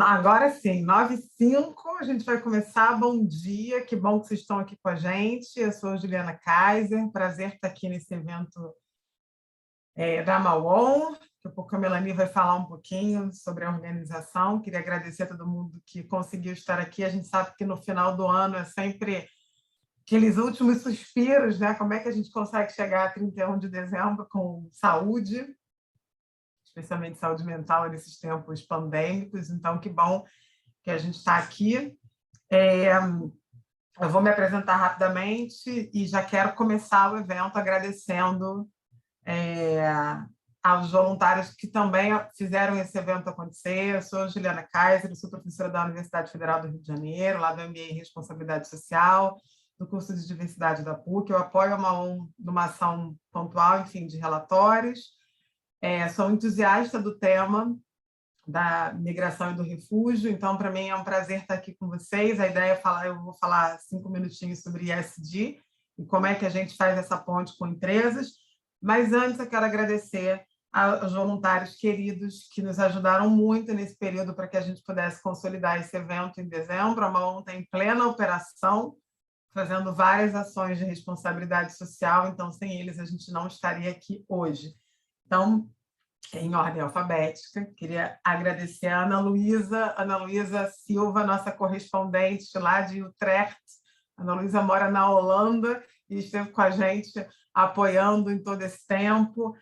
Agora sim, 9h05, a gente vai começar. Bom dia, que bom que vocês estão aqui com a gente. Eu sou a Juliana Kaiser, prazer estar aqui nesse evento da Mauon. Daqui a pouco a Melanie vai falar um pouquinho sobre a organização. Queria agradecer a todo mundo que conseguiu estar aqui. A gente sabe que no final do ano é sempre aqueles últimos suspiros, né? Como é que a gente consegue chegar a 31 de dezembro com saúde, especialmente saúde mental nesses tempos pandêmicos. Então, que bom que a gente está aqui. Eu vou me apresentar rapidamente e já quero começar o evento agradecendo aos voluntários que também fizeram esse evento acontecer. Eu sou Juliana Kaiser, sou professora da Universidade Federal do Rio de Janeiro, lá do MBA em Responsabilidade Social, do curso de Diversidade da PUC. Eu apoio uma ação pontual, enfim, de relatórios. Sou entusiasta do tema da migração e do refúgio, então, para mim, é um prazer estar aqui com vocês. A ideia é falar, eu vou falar 5 minutinhos sobre ESG e como é que a gente faz essa ponte com empresas, mas antes eu quero agradecer aos voluntários queridos que nos ajudaram muito nesse período para que a gente pudesse consolidar esse evento em dezembro. A Mauon está em plena operação, fazendo várias ações de responsabilidade social, então, sem eles, a gente não estaria aqui hoje. Então, em ordem alfabética, queria agradecer a Ana Luísa Silva, nossa correspondente lá de Utrecht. A Ana Luísa mora na Holanda e esteve com a gente apoiando em todo esse tempo.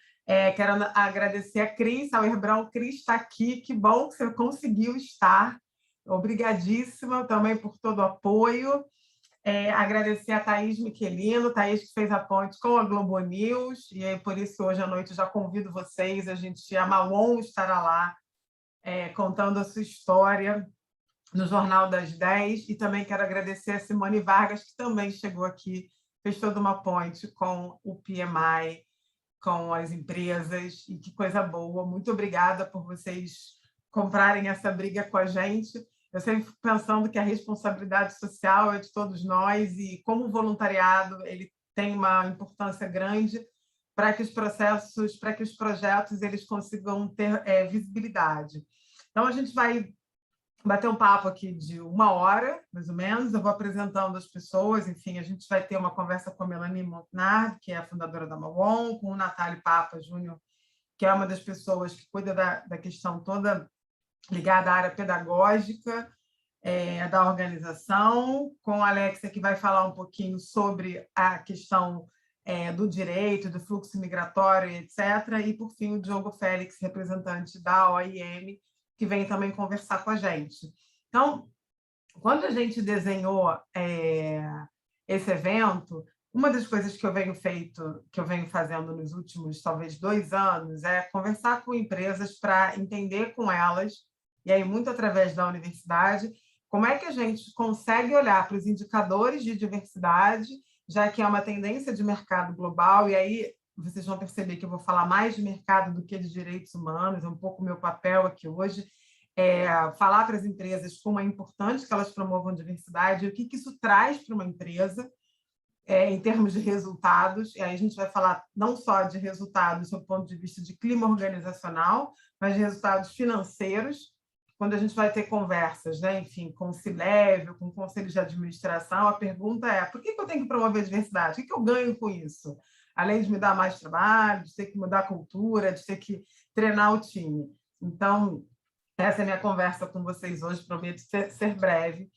Quero agradecer a Cris Auerbrão. Cris está aqui, que bom que você conseguiu estar. Obrigadíssima também por todo o apoio. Agradecer a Thaís Michelino, Thaís que fez a ponte com a Globo News, e por isso hoje à noite eu já convido vocês, a Mauon estará lá contando a sua história no Jornal das 10, e também quero agradecer a Simone Vargas, que também chegou aqui, fez toda uma ponte com o PMI, com as empresas, e que coisa boa. Muito obrigada por vocês comprarem essa briga com a gente. Eu sempre fico pensando que a responsabilidade social é de todos nós e, como o voluntariado, ele tem uma importância grande para que os processos, para que os projetos eles consigam ter visibilidade. Então, a gente vai bater um papo aqui de 1 hora, mais ou menos. Eu vou apresentando as pessoas, enfim, a gente vai ter uma conversa com a Melanie Montenard, que é a fundadora da Mauon, com o Natália Papa Júnior, que é uma das pessoas que cuida da questão toda ligada à área pedagógica da organização, com a Alexia, que vai falar um pouquinho sobre a questão do direito, do fluxo migratório, etc. E, por fim, o Diogo Félix, representante da OIM, que vem também conversar com a gente. Então, quando a gente desenhou esse evento, uma das coisas que eu venho fazendo nos últimos, talvez, 2 anos, é conversar com empresas para entender com elas, e aí muito através da universidade, como é que a gente consegue olhar para os indicadores de diversidade, já que é uma tendência de mercado global, e aí vocês vão perceber que eu vou falar mais de mercado do que de direitos humanos, é um pouco o meu papel aqui hoje, falar para as empresas como é importante que elas promovam diversidade, o que isso traz para uma empresa, em termos de resultados, e aí a gente vai falar não só de resultados do ponto de vista de clima organizacional, mas de resultados financeiros, quando a gente vai ter conversas, né, enfim, com o C-Level, com conselhos de administração, a pergunta é: por que eu tenho que promover a diversidade? O que eu ganho com isso? Além de me dar mais trabalho, de ter que mudar a cultura, de ter que treinar o time. Então, essa é a minha conversa com vocês hoje, prometo ser breve.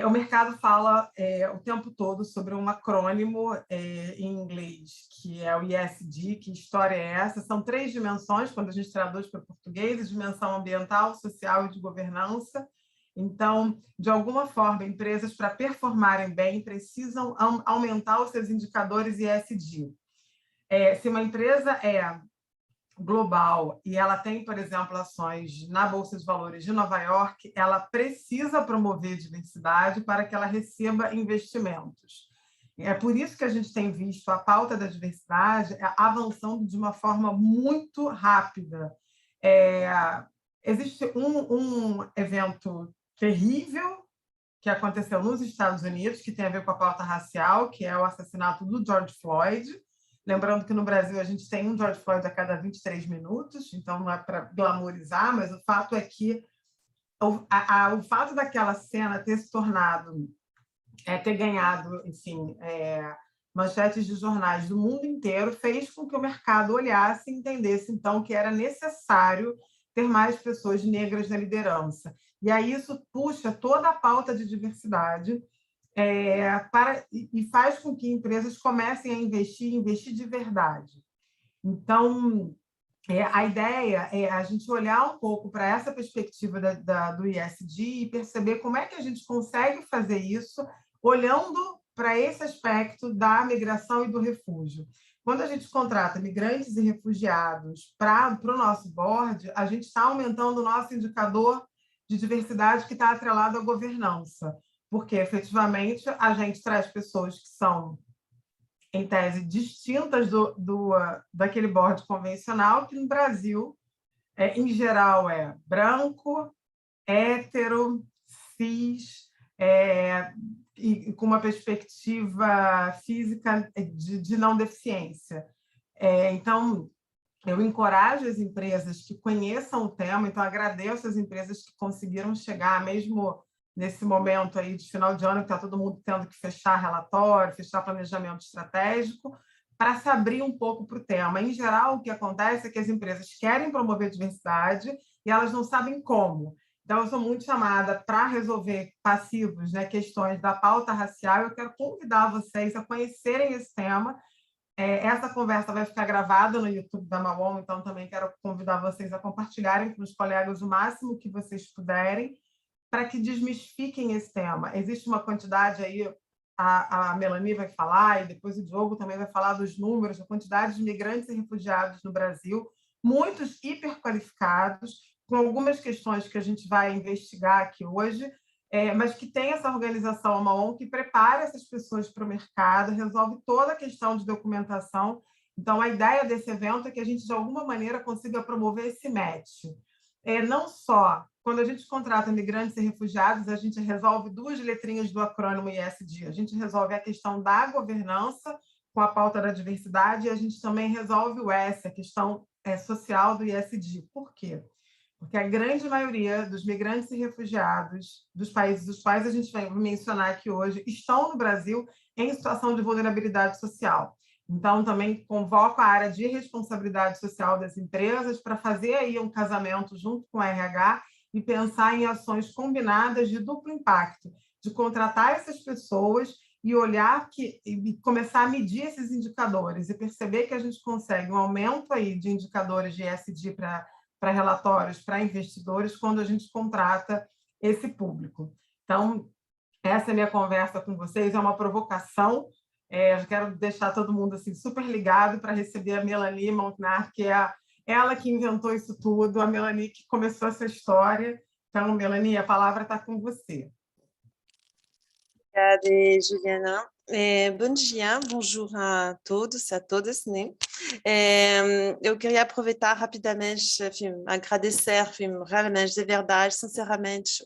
O mercado fala o tempo todo sobre um acrônimo em inglês, que é o ESG. Que história é essa? São 3 dimensões, quando a gente traduz para português: a dimensão ambiental, social e de governança. Então, de alguma forma, empresas, para performarem bem, precisam aumentar os seus indicadores ESG. Se uma empresa global e ela tem, por exemplo, ações na Bolsa de Valores de Nova York, ela precisa promover diversidade para que ela receba investimentos. É por isso que a gente tem visto a pauta da diversidade avançando de uma forma muito rápida. Existe um evento terrível que aconteceu nos Estados Unidos, que tem a ver com a pauta racial, que é o assassinato do George Floyd. Lembrando que no Brasil a gente tem um George Floyd a cada 23 minutos, então não é para glamorizar, mas o fato é que o fato daquela cena ter se tornado, ter ganhado, enfim, manchetes de jornais do mundo inteiro, fez com que o mercado olhasse e entendesse, então, que era necessário ter mais pessoas negras na liderança. E aí isso puxa toda a pauta de diversidade e faz com que empresas comecem a investir de verdade. Então, a ideia é a gente olhar um pouco para essa perspectiva do ISD e perceber como é que a gente consegue fazer isso olhando para esse aspecto da migração e do refúgio. Quando a gente contrata migrantes e refugiados para o nosso board, a gente está aumentando o nosso indicador de diversidade que está atrelado à governança, porque, efetivamente, a gente traz pessoas que são, em tese, distintas daquele board convencional, que no Brasil, em geral, é branco, hétero, cis, e com uma perspectiva física de não deficiência. Então, eu encorajo as empresas que conheçam o tema, então agradeço as empresas que conseguiram chegar, mesmo nesse momento aí de final de ano, que está todo mundo tendo que fechar relatório, fechar planejamento estratégico, para se abrir um pouco para o tema. Em geral, o que acontece é que as empresas querem promover diversidade e elas não sabem como. Então, eu sou muito chamada para resolver passivos, né, questões da pauta racial. Eu quero convidar vocês a conhecerem esse tema. Essa conversa vai ficar gravada no YouTube da Mawon, então também quero convidar vocês a compartilharem com os colegas o máximo que vocês puderem, para que desmistifiquem esse tema. Existe uma quantidade aí, a Melanie vai falar, e depois o Diogo também vai falar dos números, a quantidade de migrantes e refugiados no Brasil, muitos hiperqualificados, com algumas questões que a gente vai investigar aqui hoje, mas que tem essa organização, uma ONG, que prepara essas pessoas para o mercado, resolve toda a questão de documentação. Então, a ideia desse evento é que a gente, de alguma maneira, consiga promover esse match. Não só quando a gente contrata migrantes e refugiados, a gente resolve duas letrinhas do acrônimo ISD. A gente resolve a questão da governança com a pauta da diversidade e a gente também resolve o S, a questão social do ISD. Por quê? Porque a grande maioria dos migrantes e refugiados dos países dos quais a gente vai mencionar aqui hoje estão no Brasil em situação de vulnerabilidade social. Então, também convoco a área de responsabilidade social das empresas para fazer aí um casamento junto com a RH e pensar em ações combinadas de duplo impacto, de contratar essas pessoas e olhar e começar a medir esses indicadores e perceber que a gente consegue um aumento aí de indicadores de ESG para relatórios, para investidores, quando a gente contrata esse público. Então, essa é a minha conversa com vocês, é uma provocação. Eu quero deixar todo mundo assim, super ligado para receber a Melanie Montnar, que é ela que inventou isso tudo, a Melanie que começou essa história. Então, Melanie, a palavra está com você. Obrigada, Juliana. Bom dia, bonjour a todos e a todas, né? Eu queria aproveitar rapidamente, enfim, agradecer, enfim, realmente, de verdade, sinceramente,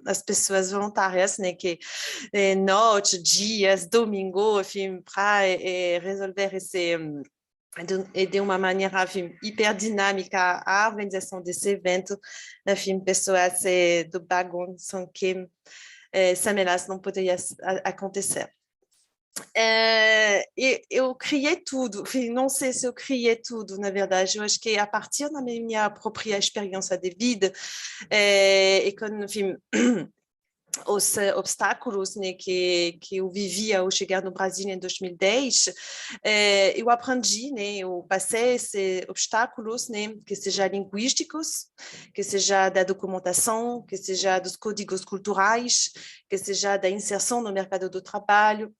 as pessoas voluntárias, né, que noite, dias, domingo, enfim, para resolver esse e de uma maneira, enfim, hiper dinâmica a organização desse evento, enfim, pessoas do bagunço que sem elas não poderia acontecer. Eu criei tudo, enfim, não sei se eu criei tudo, na verdade, eu acho que a partir da minha própria experiência de vida e com, enfim, os obstáculos, né, que eu vivia ao chegar no Brasil em 2010, eu aprendi, né, eu passei esses obstáculos, né, que seja linguísticos, que seja da documentação, que seja dos códigos culturais, que seja da inserção no mercado do trabalho.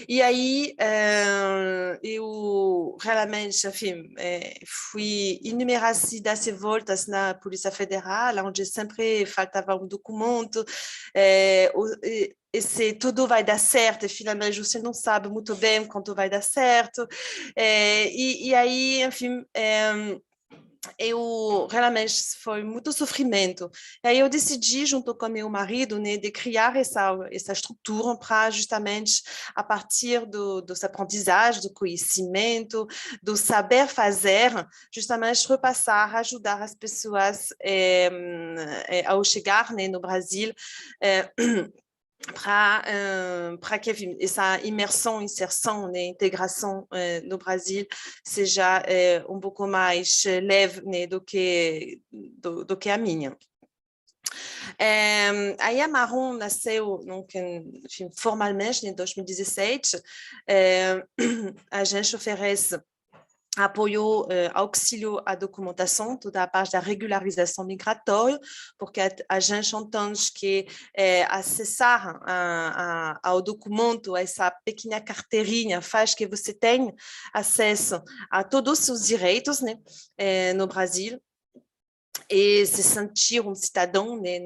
E aí eu realmente, enfim, fui inúmeras idas e voltas na Polícia Federal, onde sempre faltava um documento, e se tudo vai dar certo, e finalmente você não sabe muito bem quando vai dar certo, e aí, enfim, realmente foi muito sofrimento. E aí eu decidi, junto com meu marido, né, de criar essa estrutura para justamente, a partir dos aprendizagens, do conhecimento, do saber fazer, justamente repassar, ajudar as pessoas ao chegar, né, no Brasil, para que essa inserção, né, integração no Brasil seja pouco mais leve, né, do que a minha. Aí a Marrom nasceu enfim, formalmente em 2017. A gente oferece apoio, auxílio à documentação, toda a parte da regularização migratória, porque a gente entende que acessar ao documento, essa pequena carteirinha, faz que você tenha acesso a todos os seus direitos, né, no Brasil, e se sentir cidadão, né,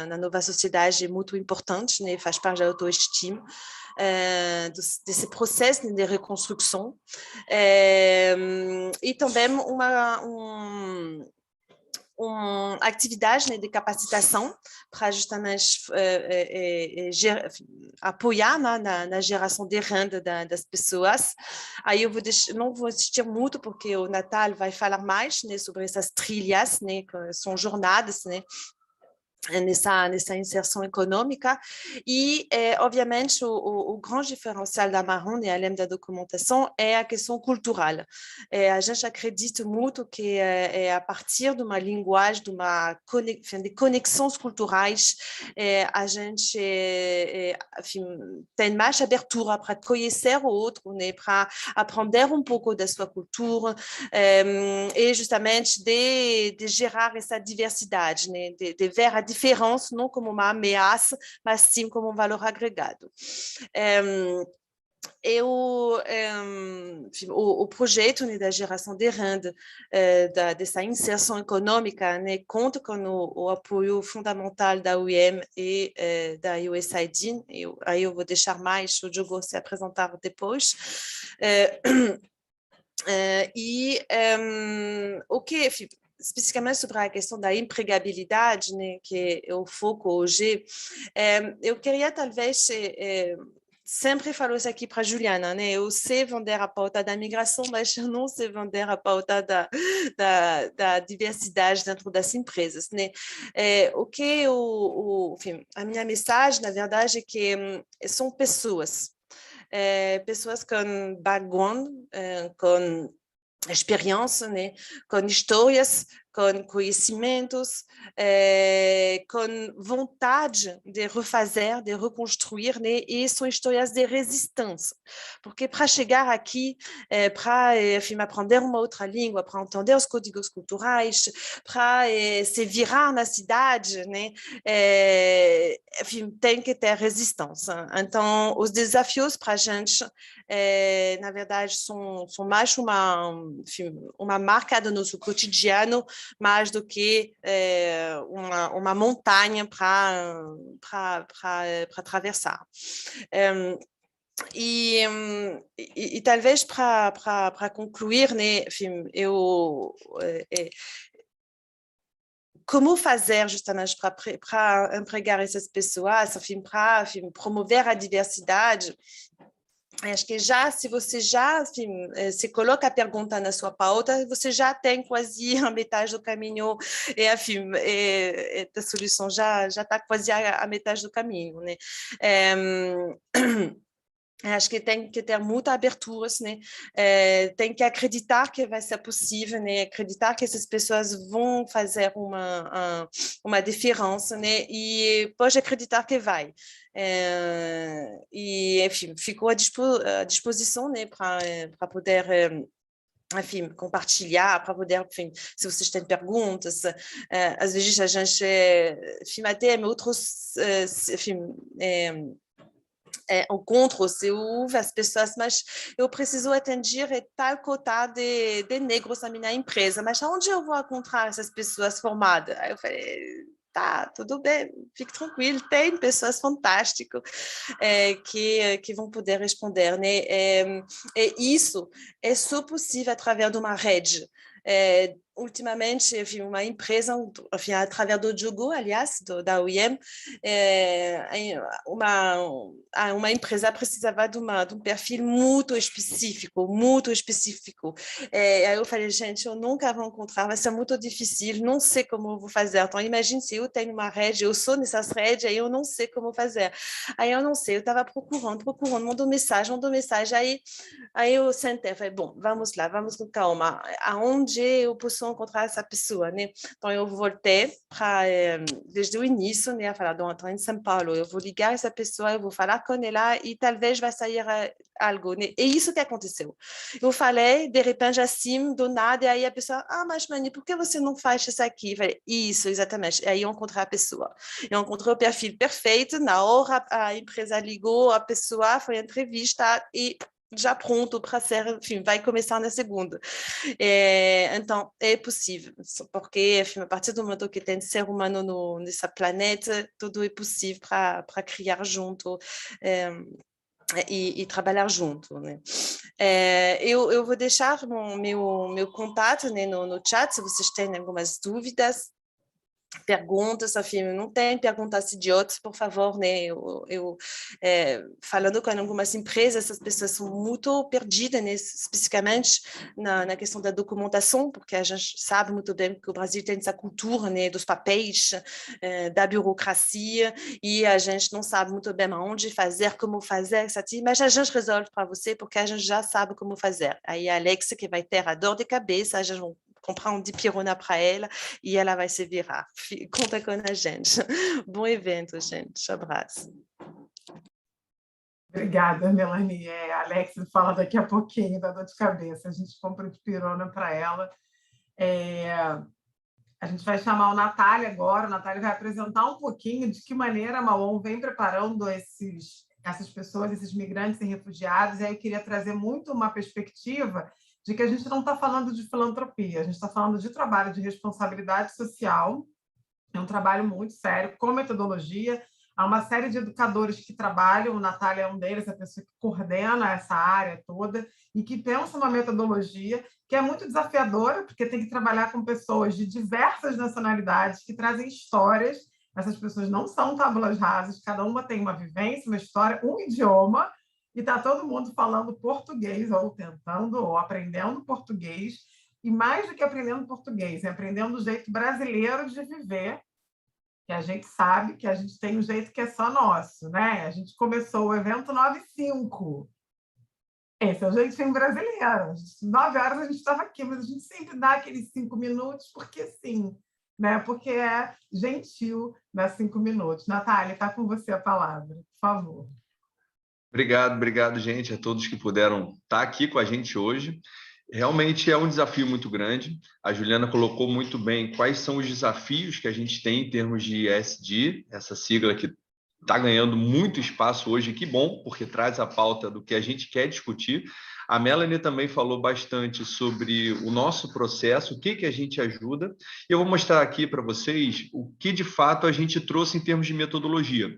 na nova sociedade é muito importante, né, faz parte da autoestima. Desse processo, né, de reconstrução, e também uma atividade, né, de capacitação para justamente apoiar na geração de renda das pessoas. Aí eu não vou assistir muito, porque o Natal vai falar mais, né, sobre essas trilhas, né, que são jornadas, né, nessa inserção econômica. E, obviamente, o grande diferencial da Marrom, né, além da documentação, é a questão cultural. A gente acredita muito que a partir de uma linguagem, de conexões culturais, a gente enfim, tem mais abertura para conhecer o outro, né, para aprender pouco da sua cultura, e justamente de gerar essa diversidade, né, de ver a diferença não como uma ameaça, mas sim como um valor agregado. Enfim, o projeto, né, da geração de renda, dessa inserção econômica, né, conta com o apoio fundamental da UIM e da USAID. Aí eu vou deixar mais o Diogo se apresentar depois. O que, enfim, especificamente sobre a questão da empregabilidade, né, que é o foco hoje, eu queria talvez sempre falo isso aqui para a Juliana, né? Eu sei vender a pauta da migração, mas eu não sei vender a pauta da diversidade dentro das empresas, né? Enfim, a minha mensagem, na verdade, é que são pessoas. Pessoas com background, com experiência, né, com histórias, com conhecimentos, com vontade de refazer, de reconstruir, né, e são histórias de resistência, porque para chegar aqui, para enfim, aprender uma outra língua, para entender os códigos culturais, para se virar na cidade, né, enfim, tem que ter resistência. Então, os desafios para a gente, na verdade, são mais uma marca do nosso cotidiano, mais do que uma montanha para atravessar. E talvez para concluir, né, enfim, como fazer justamente para empregar essas pessoas, enfim, para promover a diversidade? Acho que se você enfim, se coloca a pergunta na sua pauta, você já tem quase a metade do caminho, e enfim, a solução já está quase a metade do caminho, né? Acho que tem que ter muita abertura, né? Tem que acreditar que vai ser possível, né? Acreditar que essas pessoas vão fazer uma diferença, né? E pode acreditar que vai. E, enfim, ficou à disposição, né? Para poder enfim, compartilhar, para poder, enfim, se vocês têm perguntas, às vezes a gente, enfim, até outros, enfim, encontros, eu ouvo as pessoas, mas eu preciso atender tal cota de negros na minha empresa, mas onde eu vou encontrar essas pessoas formadas? Aí eu falei, tá, tudo bem, fique tranquilo, tem pessoas fantásticas que vão poder responder, né? E isso é só possível através de uma rede. ultimamente, enfim, uma empresa, enfim, através do Diogo, aliás, da UIM, uma empresa precisava de um perfil muito específico. Aí eu falei, gente, eu nunca vou encontrar, vai ser muito difícil, não sei como eu vou fazer. Então, imagine se eu tenho uma rede, eu sou nessas redes, aí eu não sei como fazer. Aí eu não sei, eu estava procurando, mandou mensagem, aí eu sentei, falei, bom, vamos lá, vamos com calma, aonde eu posso encontrar essa pessoa, né? Então eu voltei para desde o início, né, a falar, estou em São Paulo, eu vou ligar essa pessoa, eu vou falar com ela e talvez vai sair algo, né? E isso que aconteceu. Eu falei, de repente, assim, do nada, e aí a pessoa, mas Mani, por que você não faz isso aqui? Eu falei, isso, exatamente. E aí eu encontrei a pessoa. Eu encontrei o perfil perfeito, na hora a empresa ligou, a pessoa foi entrevista e já pronto para ser, enfim, vai começar na segunda. Então, é possível, porque, enfim, a partir do momento que tem ser humano nessa planeta, tudo é possível para criar junto e trabalhar junto, né? Eu vou deixar meu contato, né, no chat, se vocês têm algumas dúvidas, perguntas, enfim, não tem perguntas idiotas, por favor, né? Falando com algumas empresas, essas pessoas são muito perdidas, né? Especificamente na questão da documentação, porque a gente sabe muito bem que o Brasil tem essa cultura, né, dos papéis, da burocracia, e a gente não sabe muito bem aonde fazer, como fazer, etc. Mas a gente resolve para você, porque a gente já sabe como fazer. Aí a Alexa, que vai ter a dor de cabeça, a gente vai comprar dipirona para ela e ela vai se virar. Conta com a gente. Bom evento, gente. Abraço. Obrigada, Melanie. A Alex fala daqui a pouquinho da dor de cabeça. A gente compra dipirona para ela. A gente vai chamar o Natália agora. O Natália vai apresentar um pouquinho de que maneira a Mauon vem preparando essas pessoas, esses migrantes e refugiados. E aí eu queria trazer muito uma perspectiva de que a gente não está falando de filantropia, a gente está falando de trabalho de responsabilidade social. É um trabalho muito sério, com metodologia. Há uma série de educadores que trabalham, o Natália é um deles, a pessoa que coordena essa área toda e que pensa uma metodologia que é muito desafiadora, porque tem que trabalhar com pessoas de diversas nacionalidades que trazem histórias. Essas pessoas não são tábuas rasas, cada uma tem uma vivência, uma história, um idioma, e está todo mundo falando português, ou tentando, ou aprendendo português, e mais do que aprendendo português, é aprendendo o jeito brasileiro de viver, que a gente sabe que a gente tem um jeito que é só nosso, né? A gente começou o evento 9h05. Esse é o jeitinho brasileiro. 9 horas a gente estava aqui, mas a gente sempre dá aqueles 5 minutos, porque sim, né? Porque é gentil dar 5 minutos. Natália, está com você a palavra, por favor. Obrigado, gente, a todos que puderam estar aqui com a gente hoje. Realmente é um desafio muito grande. A Juliana colocou muito bem quais são os desafios que a gente tem em termos de ESG, essa sigla que está ganhando muito espaço hoje, que bom, porque traz a pauta do que a gente quer discutir. A Melanie também falou bastante sobre o nosso processo, o que a gente ajuda. Eu vou mostrar aqui para vocês o que, de fato, a gente trouxe em termos de metodologia.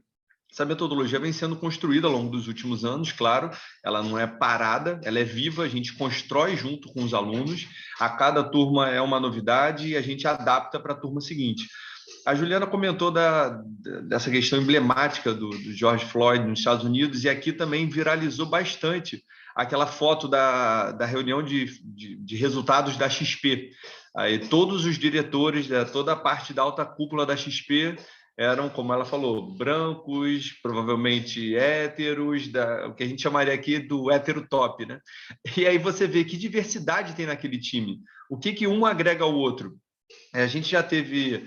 Essa metodologia vem sendo construída ao longo dos últimos anos, claro, ela não é parada, ela é viva, a gente constrói junto com os alunos, a cada turma é uma novidade e a gente adapta para a turma seguinte. A Juliana comentou dessa questão emblemática do George Floyd nos Estados Unidos, e aqui também viralizou bastante aquela foto da reunião de resultados da XP. Aí, todos os diretores, toda a parte da alta cúpula da XP eram, como ela falou, brancos, provavelmente héteros, o que a gente chamaria aqui do hétero top, né? E aí você vê que diversidade tem naquele time. O que um agrega ao outro? A gente já teve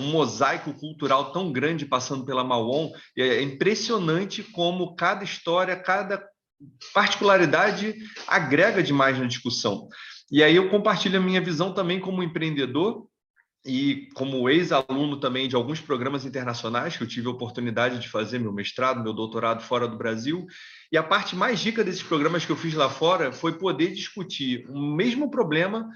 um mosaico cultural tão grande passando pela Mauon, e é impressionante como cada história, cada particularidade agrega demais na discussão. E aí eu compartilho a minha visão também como empreendedor, e como ex-aluno também de alguns programas internacionais, que eu tive a oportunidade de fazer meu mestrado, meu doutorado fora do Brasil, e a parte mais rica desses programas que eu fiz lá fora foi poder discutir o mesmo problema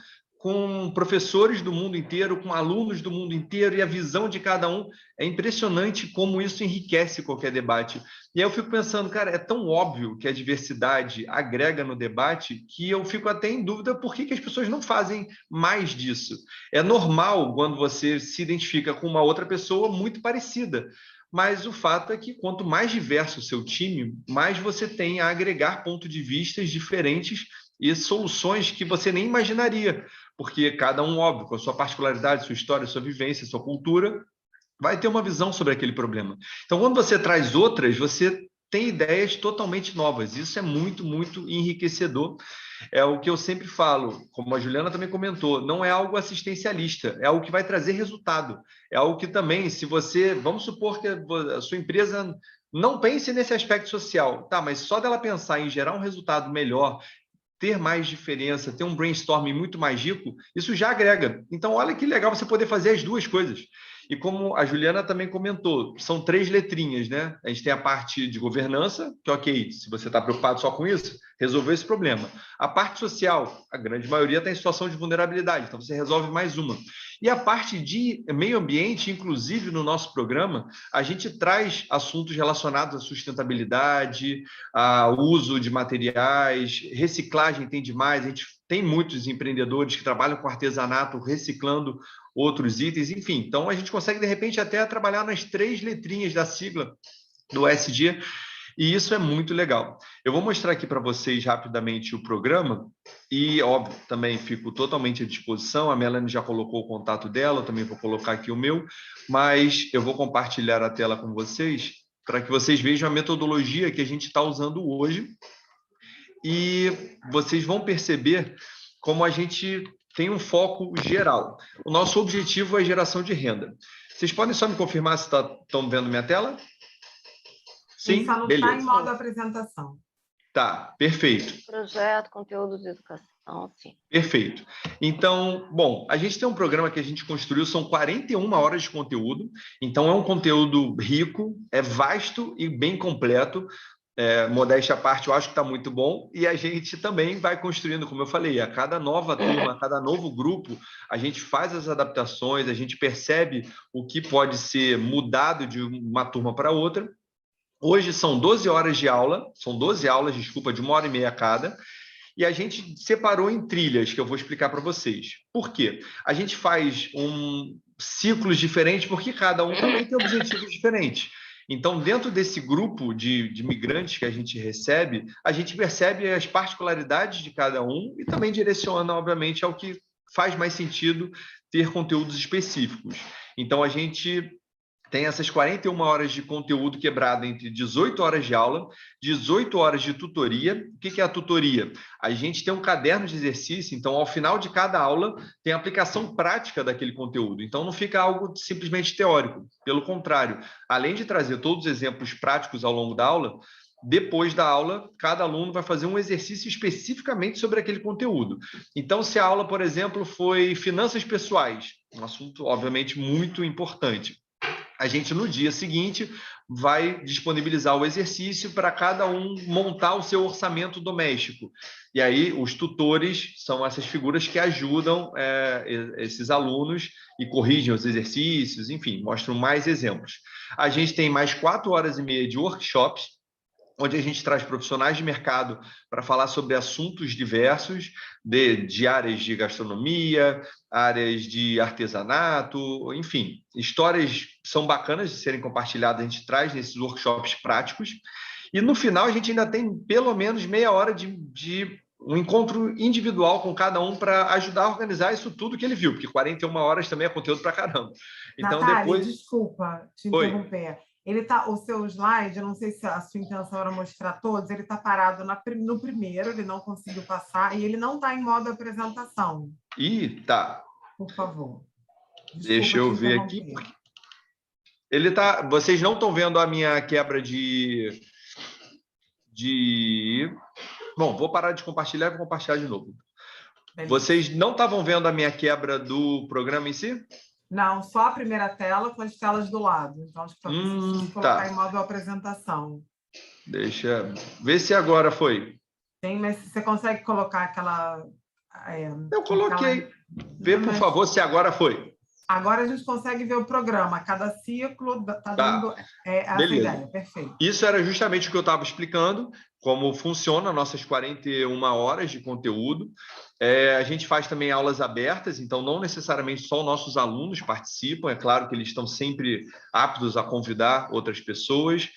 com professores do mundo inteiro, com alunos do mundo inteiro, e a visão de cada um. É impressionante como isso enriquece qualquer debate. E aí eu fico pensando, cara, é tão óbvio que a diversidade agrega no debate que eu fico até em dúvida por que as pessoas não fazem mais disso. É normal quando você se identifica com uma outra pessoa muito parecida, mas o fato é que quanto mais diverso o seu time, mais você tem a agregar pontos de vistas diferentes e soluções que você nem imaginaria, porque cada um, óbvio, com a sua particularidade, sua história, sua vivência, sua cultura, vai ter uma visão sobre aquele problema. Então, quando você traz outras, você tem ideias totalmente novas. Isso é muito, muito enriquecedor. É o que eu sempre falo, como a Juliana também comentou, não é algo assistencialista, é algo que vai trazer resultado. É algo que também, se você, vamos supor que a sua empresa não pense nesse aspecto social, tá, mas só dela pensar em gerar um resultado melhor, ter mais diferença, ter um brainstorming muito mais rico, isso já agrega. Então, olha que legal você poder fazer as duas coisas. E como a Juliana também comentou, são 3 letrinhas, né? A gente tem a parte de governança, que ok, se você está preocupado só com isso, resolveu esse problema. A parte social, a grande maioria está em situação de vulnerabilidade, então você resolve mais uma. E a parte de meio ambiente, inclusive no nosso programa, a gente traz assuntos relacionados à sustentabilidade, ao uso de materiais, reciclagem tem demais, a gente tem muitos empreendedores que trabalham com artesanato, reciclando outros itens, enfim. Então, a gente consegue, de repente, até trabalhar nas 3 letrinhas da sigla do ESG, e isso é muito legal. Eu vou mostrar aqui para vocês rapidamente o programa, e, óbvio, também fico totalmente à disposição. A Melanie já colocou o contato dela, eu também vou colocar aqui o meu, mas eu vou compartilhar a tela com vocês para que vocês vejam a metodologia que a gente está usando hoje, e vocês vão perceber como a gente tem um foco geral. O nosso objetivo é a geração de renda. Vocês podem só me confirmar se estão vendo minha tela? Sim, só não beleza. está em modo apresentação. Tá, perfeito. Projeto, conteúdo de educação, sim. Perfeito. Então, bom, a gente tem um programa que a gente construiu, são 41 horas de conteúdo, então é um conteúdo rico, é vasto e bem completo. Modéstia à parte, eu acho que está muito bom, e a gente também vai construindo, como eu falei, a cada nova turma, a cada novo grupo, a gente faz as adaptações, a gente percebe o que pode ser mudado de uma turma para outra. Hoje são 12 horas de aula, são 12 aulas, desculpa, de 1h30 cada, e a gente separou em trilhas, que eu vou explicar para vocês. Por quê? A gente faz ciclos diferentes, porque cada um também tem objetivos diferentes. Então, dentro desse grupo de migrantes que a gente recebe, a gente percebe as particularidades de cada um e também direciona, obviamente, ao que faz mais sentido ter conteúdos específicos. Então, a gente tem essas 41 horas de conteúdo quebrado entre 18 horas de aula, 18 horas de tutoria. O que é a tutoria? A gente tem um caderno de exercício, então, ao final de cada aula, tem a aplicação prática daquele conteúdo. Então, não fica algo simplesmente teórico. Pelo contrário, além de trazer todos os exemplos práticos ao longo da aula, depois da aula, cada aluno vai fazer um exercício especificamente sobre aquele conteúdo. Então, se a aula, por exemplo, foi finanças pessoais, um assunto, obviamente, muito importante, a gente, no dia seguinte, vai disponibilizar o exercício para cada um montar o seu orçamento doméstico. E aí, os tutores são essas figuras que ajudam esses alunos e corrigem os exercícios, enfim, mostram mais exemplos. A gente tem mais 4h30 de workshops, onde a gente traz profissionais de mercado para falar sobre assuntos diversos, de áreas de gastronomia, áreas de artesanato, enfim, histórias são bacanas de serem compartilhadas, a gente traz nesses workshops práticos. E no final a gente ainda tem pelo menos meia hora de um encontro individual com cada um para ajudar a organizar isso tudo que ele viu, porque 41 horas também é conteúdo para caramba. Então, Natália, depois... desculpa te interromper. O seu slide, eu não sei se a sua intenção era mostrar todos, ele está parado no primeiro, ele não conseguiu passar, e ele não está em modo apresentação. Tá. Por favor. Desculpa, deixa eu ver aqui. Ele tá. Vocês não estão vendo a minha quebra de... Bom, vou parar de compartilhar e vou compartilhar de novo. Beleza. Vocês não estavam vendo a minha quebra do programa em si? Não, só a primeira tela com as telas do lado. Então, acho que preciso colocar em modo apresentação. Deixa ver se agora foi. Tem, mas você consegue colocar aquela... eu coloquei. Vê, por favor, se agora foi. Agora a gente consegue ver o programa. Cada ciclo está dando essa Beleza. ideia. Perfeito. Isso era justamente o que eu estava explicando, como funciona nossas 41 horas de conteúdo. A gente faz também aulas abertas, então não necessariamente só os nossos alunos participam. É claro que eles estão sempre aptos a convidar outras pessoas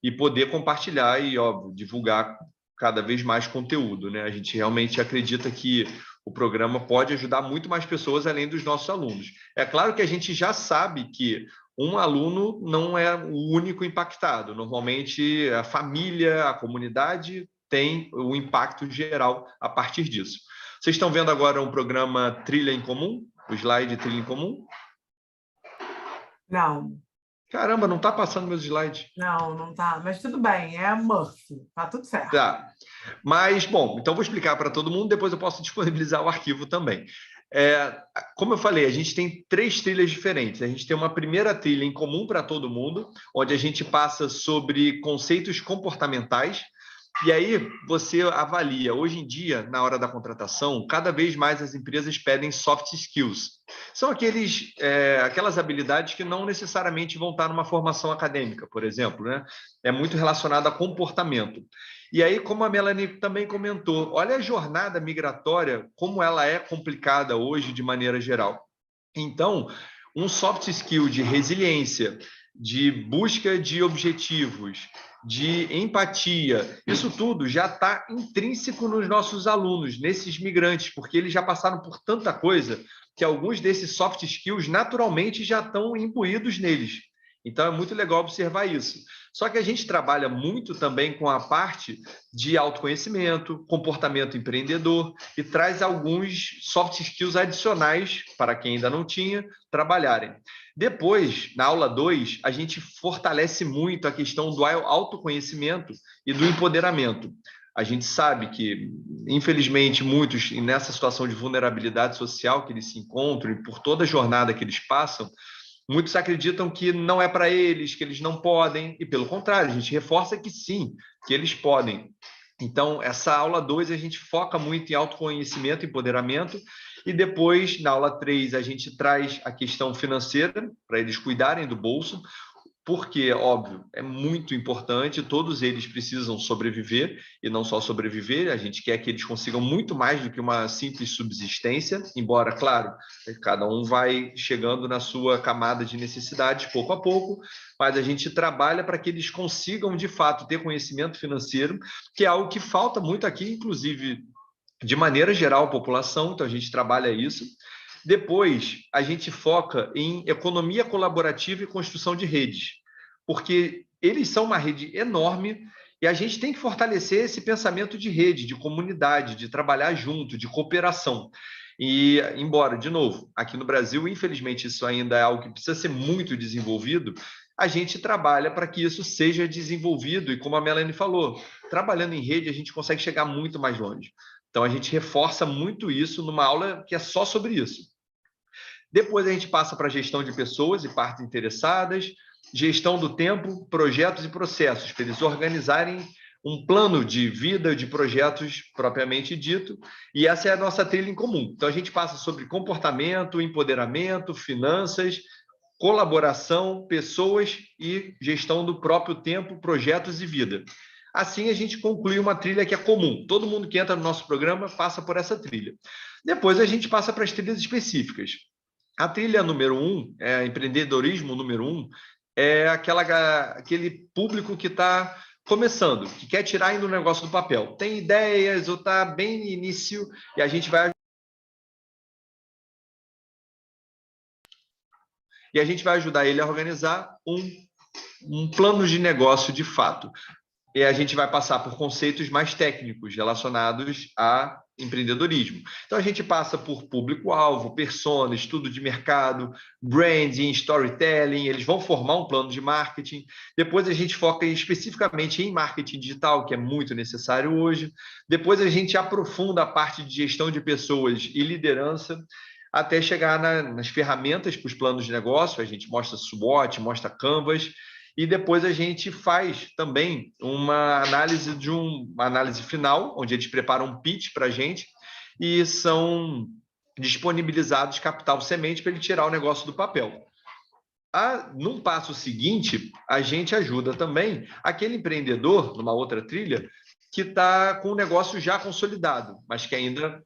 e poder compartilhar e, óbvio, divulgar cada vez mais conteúdo, né? A gente realmente acredita que o programa pode ajudar muito mais pessoas além dos nossos alunos. É claro que a gente já sabe que um aluno não é o único impactado. Normalmente, a família, a comunidade tem o impacto geral a partir disso. Vocês estão vendo agora um programa Trilha em Comum? O slide Trilha em Comum? Não. Caramba, não está passando meus slides. Não está. Mas tudo bem, é a Murphy. Está tudo certo. Tá. Mas, bom, então vou explicar para todo mundo, depois eu posso disponibilizar o arquivo também. Como eu falei, a gente tem 3 trilhas diferentes. A gente tem uma primeira trilha em comum para todo mundo, onde a gente passa sobre conceitos comportamentais. E aí você avalia, hoje em dia, na hora da contratação, cada vez mais as empresas pedem soft skills. São aquelas habilidades que não necessariamente vão estar numa formação acadêmica, por exemplo, né? É muito relacionado a comportamento. E aí, como a Melanie também comentou, olha a jornada migratória, como ela é complicada hoje de maneira geral. Então, um soft skill de resiliência, de busca de objetivos, de empatia, isso tudo já está intrínseco nos nossos alunos, nesses migrantes, porque eles já passaram por tanta coisa que alguns desses soft skills naturalmente já estão imbuídos neles. Então, é muito legal observar isso. Só que a gente trabalha muito também com a parte de autoconhecimento, comportamento empreendedor e traz alguns soft skills adicionais para quem ainda não tinha trabalharem. Depois, na aula 2, a gente fortalece muito a questão do autoconhecimento e do empoderamento. A gente sabe que, infelizmente, muitos, nessa situação de vulnerabilidade social que eles se encontram e por toda a jornada que eles passam, muitos acreditam que não é para eles, que eles não podem, e pelo contrário, a gente reforça que sim, que eles podem. Então, essa aula 2 a gente foca muito em autoconhecimento e empoderamento, e depois, na aula 3, a gente traz a questão financeira, para eles cuidarem do bolso, porque, óbvio, é muito importante, todos eles precisam sobreviver, e não só sobreviver, a gente quer que eles consigam muito mais do que uma simples subsistência, embora, claro, cada um vai chegando na sua camada de necessidades pouco a pouco, mas a gente trabalha para que eles consigam, de fato, ter conhecimento financeiro, que é algo que falta muito aqui, inclusive, de maneira geral, a população, então a gente trabalha isso. Depois, a gente foca em economia colaborativa e construção de redes, porque eles são uma rede enorme e a gente tem que fortalecer esse pensamento de rede, de comunidade, de trabalhar junto, de cooperação. E, embora, de novo, aqui no Brasil, infelizmente, isso ainda é algo que precisa ser muito desenvolvido, a gente trabalha para que isso seja desenvolvido e, como a Melanie falou, trabalhando em rede, a gente consegue chegar muito mais longe. Então, a gente reforça muito isso numa aula que é só sobre isso. Depois a gente passa para a gestão de pessoas e partes interessadas, gestão do tempo, projetos e processos, para eles organizarem um plano de vida, de projetos propriamente dito, e essa é a nossa trilha em comum. Então, a gente passa sobre comportamento, empoderamento, finanças, colaboração, pessoas e gestão do próprio tempo, projetos e vida. Assim, a gente conclui uma trilha que é comum. Todo mundo que entra no nosso programa passa por essa trilha. Depois, a gente passa para as trilhas específicas. A trilha número 1, empreendedorismo número 1, é aquele público que está começando, que quer tirar ainda o negócio do papel. Tem ideias ou está bem no início e a gente vai ajudar ele a organizar um plano de negócio de fato. E a gente vai passar por conceitos mais técnicos relacionados a empreendedorismo. Então, a gente passa por público-alvo, persona, estudo de mercado, branding, storytelling, eles vão formar um plano de marketing. Depois, a gente foca especificamente em marketing digital, que é muito necessário hoje. Depois, a gente aprofunda a parte de gestão de pessoas e liderança, até chegar nas ferramentas para os planos de negócio. A gente mostra SWOT, mostra Canvas, e depois a gente faz também uma análise final, onde eles preparam um pitch para a gente, e são disponibilizados capital semente para ele tirar o negócio do papel. Num passo seguinte, a gente ajuda também aquele empreendedor, numa outra trilha, que está com o negócio já consolidado, mas que ainda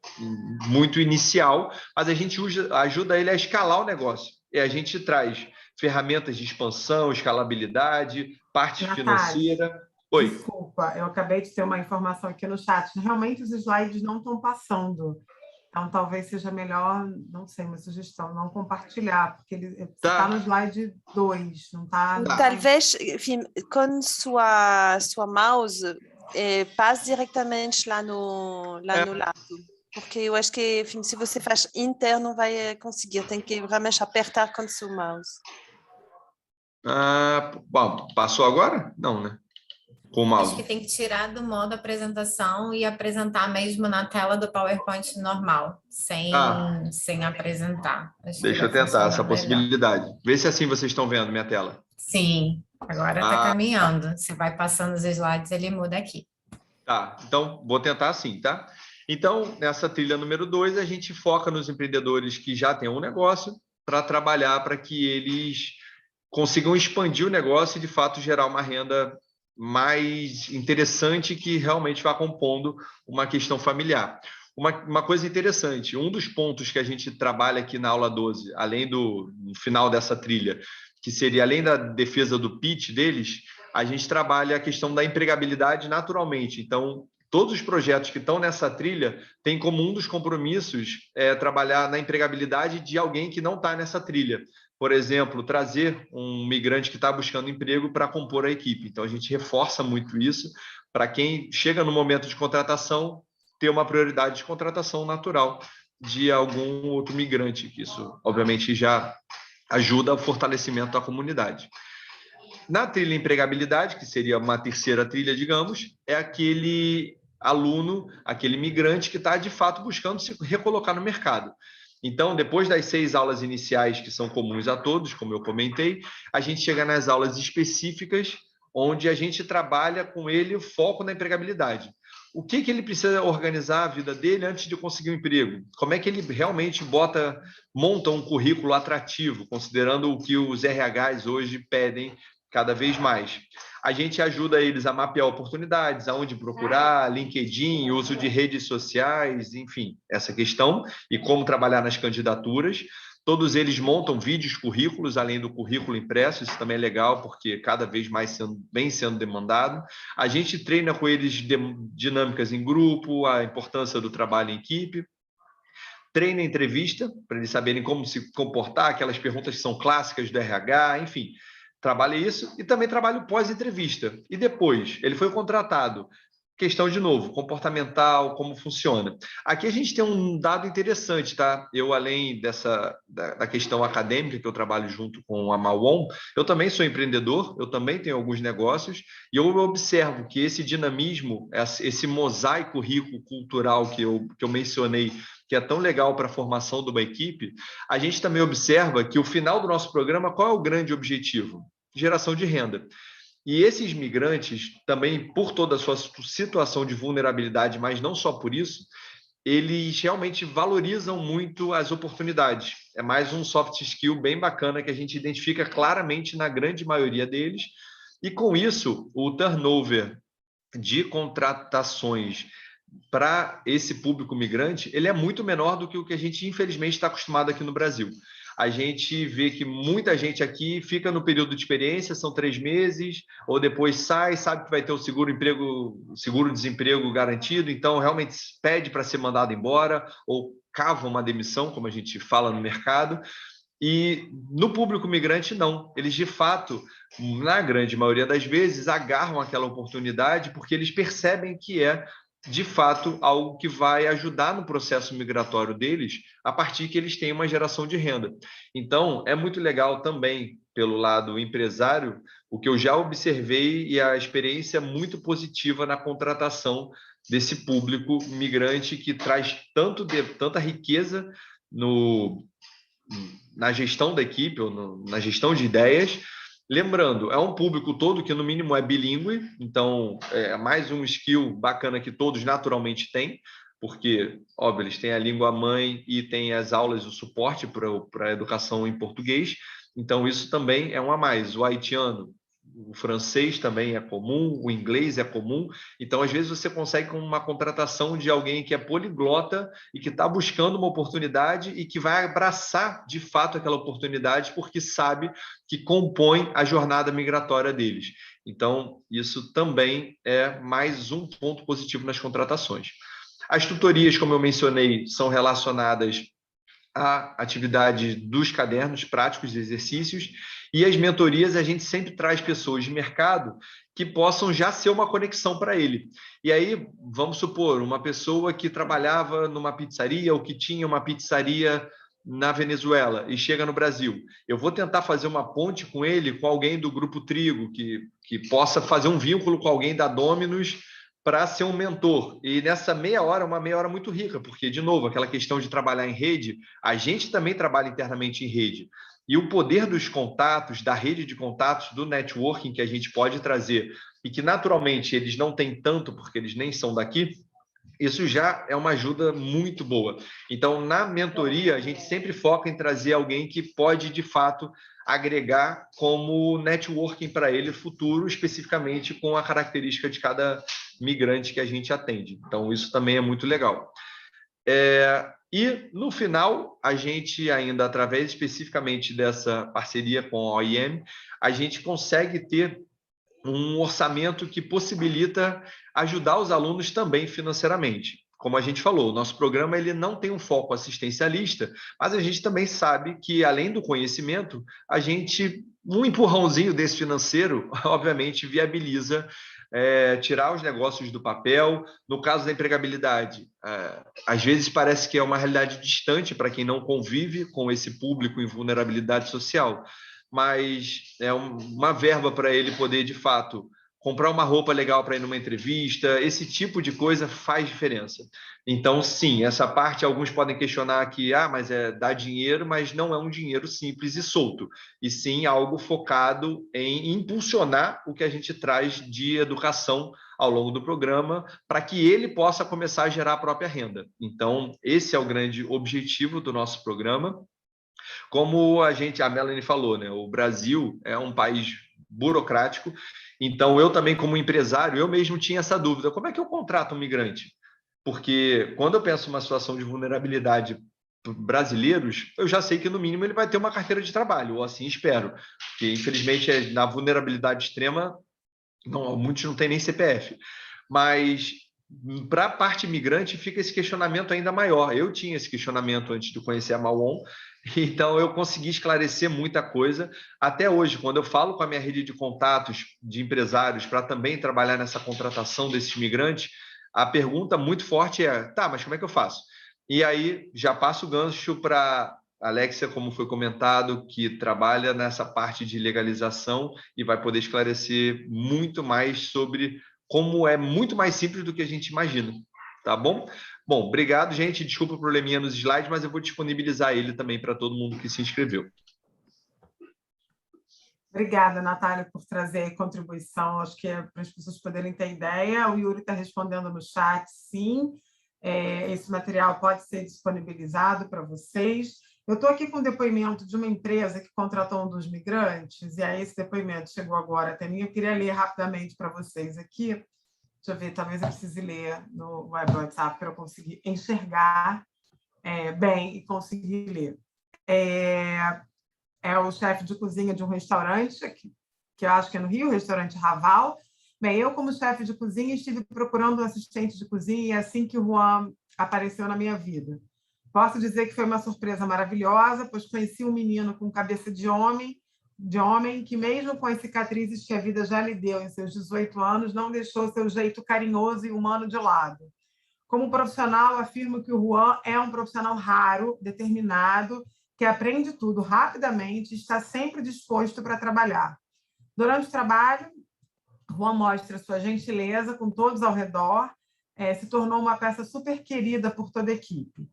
muito inicial, mas a gente ajuda ele a escalar o negócio. E a gente traz ferramentas de expansão, escalabilidade, parte financeira. Oi. Desculpa, eu acabei de ter uma informação aqui no chat. Realmente os slides não estão passando. Então, talvez seja melhor, não sei, uma sugestão, não compartilhar, porque ele está no slide 2, não está... Talvez, enfim, com sua mouse, passe diretamente lá no lado. Porque eu acho que, enfim, se você faz Enter, não vai conseguir. Tem que realmente apertar com seu mouse. Bom, passou agora? Não, né? Com o mouse. Acho que tem que tirar do modo apresentação e apresentar mesmo na tela do PowerPoint normal, sem apresentar. Deixa eu tentar essa possibilidade. Vê se assim vocês estão vendo minha tela. Sim, agora está caminhando. Você vai passando os slides, ele muda aqui. Tá, então vou tentar assim, tá? Então, nessa trilha número 2, a gente foca nos empreendedores que já têm um negócio para trabalhar para que eles consigam expandir o negócio e, de fato, gerar uma renda mais interessante que realmente vá compondo uma questão familiar. Uma coisa interessante, um dos pontos que a gente trabalha aqui na aula 12, além no final dessa trilha, que seria além da defesa do pitch deles, a gente trabalha a questão da empregabilidade naturalmente. Então, todos os projetos que estão nessa trilha têm como um dos compromissos trabalhar na empregabilidade de alguém que não está nessa trilha. Por exemplo, trazer um migrante que está buscando emprego para compor a equipe. Então, a gente reforça muito isso para quem chega no momento de contratação ter uma prioridade de contratação natural de algum outro migrante, que isso, obviamente, já ajuda ao fortalecimento da comunidade. Na trilha empregabilidade, que seria uma terceira trilha, digamos, é aquele aluno, aquele migrante que está, de fato, buscando se recolocar no mercado. Então, depois das 6 aulas iniciais, que são comuns a todos, como eu comentei, a gente chega nas aulas específicas, onde a gente trabalha com ele o foco na empregabilidade. O que ele precisa organizar a vida dele antes de conseguir um emprego? Como é que ele realmente monta um currículo atrativo, considerando o que os RHs hoje pedem cada vez mais? A gente ajuda eles a mapear oportunidades, aonde procurar, LinkedIn, uso de redes sociais, enfim, essa questão, e como trabalhar nas candidaturas. Todos eles montam vídeos currículos, além do currículo impresso, isso também é legal, porque cada vez mais vem sendo demandado. A gente treina com eles dinâmicas em grupo, a importância do trabalho em equipe. Treina entrevista, para eles saberem como se comportar, aquelas perguntas que são clássicas do RH, enfim. Trabalha isso e também trabalho pós-entrevista. E depois, ele foi contratado. Questão, de novo, comportamental, como funciona. Aqui a gente tem um dado interessante, tá? Eu, além da questão acadêmica, que eu trabalho junto com a Mawon, eu também sou empreendedor, eu também tenho alguns negócios, e eu observo que esse dinamismo, esse mosaico rico cultural que eu mencionei, que é tão legal para a formação de uma equipe, a gente também observa que o final do nosso programa, qual é o grande objetivo? Geração de renda. E esses migrantes, também por toda a sua situação de vulnerabilidade, mas não só por isso, eles realmente valorizam muito as oportunidades. É mais um soft skill bem bacana que a gente identifica claramente na grande maioria deles. E com isso, o turnover de contratações para esse público migrante, ele é muito menor do que o que a gente, infelizmente, está acostumado aqui no Brasil. A gente vê que muita gente aqui fica no período de experiência, são 3 meses, ou depois sai, sabe que vai ter o seguro-desemprego garantido, então realmente pede para ser mandado embora, ou cava uma demissão, como a gente fala no mercado. E no público migrante, não. Eles, de fato, na grande maioria das vezes, agarram aquela oportunidade porque eles percebem que é, de fato, algo que vai ajudar no processo migratório deles a partir que eles tenham uma geração de renda. Então, é muito legal também, pelo lado empresário, o que eu já observei e a experiência muito positiva na contratação desse público migrante que traz tanta riqueza na gestão da equipe, ou na gestão de ideias. Lembrando, é um público todo que, no mínimo, é bilíngue, então é mais um skill bacana que todos naturalmente têm, porque, óbvio, eles têm a língua mãe e têm as aulas, o suporte para a educação em português, então isso também é um a mais. O haitiano, o francês também é comum, o inglês é comum, então às vezes você consegue com uma contratação de alguém que é poliglota e que está buscando uma oportunidade e que vai abraçar de fato aquela oportunidade porque sabe que compõe a jornada migratória deles. Então isso também é mais um ponto positivo nas contratações. As tutorias, como eu mencionei, são relacionadas a atividade dos cadernos práticos de exercícios, e as mentorias a gente sempre traz pessoas de mercado que possam já ser uma conexão para ele. E aí, vamos supor, uma pessoa que trabalhava numa pizzaria ou que tinha uma pizzaria na Venezuela e chega no Brasil. Eu vou tentar fazer uma ponte com ele, com alguém do Grupo Trigo, que possa fazer um vínculo com alguém da Domino's para ser um mentor. E nessa meia hora, uma meia hora muito rica, porque, de novo, aquela questão de trabalhar em rede, a gente também trabalha internamente em rede. E o poder dos contatos, da rede de contatos, do networking que a gente pode trazer, e que naturalmente eles não têm tanto, porque eles nem são daqui, isso já é uma ajuda muito boa. Então, na mentoria, a gente sempre foca em trazer alguém que pode, de fato, agregar como networking para ele futuro, especificamente com a característica de cada migrante que a gente atende. Então, isso também é muito legal. E, no final, a gente ainda, através especificamente dessa parceria com a OIM, a gente consegue ter um orçamento que possibilita ajudar os alunos também financeiramente. Como a gente falou, o nosso programa ele não tem um foco assistencialista, mas a gente também sabe que, além do conhecimento, um empurrãozinho desse financeiro, obviamente, viabiliza tirar os negócios do papel. No caso da empregabilidade, às vezes parece que é uma realidade distante para quem não convive com esse público em vulnerabilidade social, mas é uma verba para ele poder, de fato, comprar uma roupa legal para ir numa entrevista, esse tipo de coisa faz diferença. Então, sim, essa parte, alguns podem questionar que, mas dá dinheiro, mas não é um dinheiro simples e solto, e sim algo focado em impulsionar o que a gente traz de educação ao longo do programa, para que ele possa começar a gerar a própria renda. Então, esse é o grande objetivo do nosso programa. Como a Melanie falou, né? O Brasil é um país burocrático, então eu também, como empresário, eu mesmo tinha essa dúvida: como é que eu contrato um migrante? Porque quando eu penso numa situação de vulnerabilidade brasileiros, eu já sei que no mínimo ele vai ter uma carteira de trabalho, ou assim espero, porque infelizmente na vulnerabilidade extrema, muitos não têm nem CPF, mas para a parte imigrante fica esse questionamento ainda maior. Eu tinha esse questionamento antes de conhecer a Mawon, então eu consegui esclarecer muita coisa. Até hoje, quando eu falo com a minha rede de contatos de empresários para também trabalhar nessa contratação desses migrantes, a pergunta muito forte é: tá, mas como é que eu faço? E aí já passo o gancho para Alexia, como foi comentado, que trabalha nessa parte de legalização e vai poder esclarecer muito mais sobre como é muito mais simples do que a gente imagina, tá bom? Bom, obrigado, gente. Desculpa o probleminha nos slides, mas eu vou disponibilizar ele também para todo mundo que se inscreveu. Obrigada, Natália, por trazer a contribuição. Acho que é para as pessoas poderem ter ideia. O Yuri está respondendo no chat, sim. Esse material pode ser disponibilizado para vocês. Eu estou aqui com o depoimento de uma empresa que contratou um dos migrantes, e aí esse depoimento chegou agora até mim. Eu queria ler rapidamente para vocês aqui. Deixa eu ver, talvez eu precise ler no web WhatsApp para eu conseguir enxergar bem e conseguir ler. É o chefe de cozinha de um restaurante, que eu acho que é no Rio, o restaurante Raval. Bem, eu, como chefe de cozinha, estive procurando um assistente de cozinha e assim que o Juan apareceu na minha vida. Posso dizer que foi uma surpresa maravilhosa, pois conheci um menino com cabeça de homem, que mesmo com as cicatrizes que a vida já lhe deu em seus 18 anos, não deixou seu jeito carinhoso e humano de lado. Como profissional, afirmo que o Juan é um profissional raro, determinado, que aprende tudo rapidamente e está sempre disposto para trabalhar. Durante o trabalho, Juan mostra sua gentileza com todos ao redor, se tornou uma peça super querida por toda a equipe.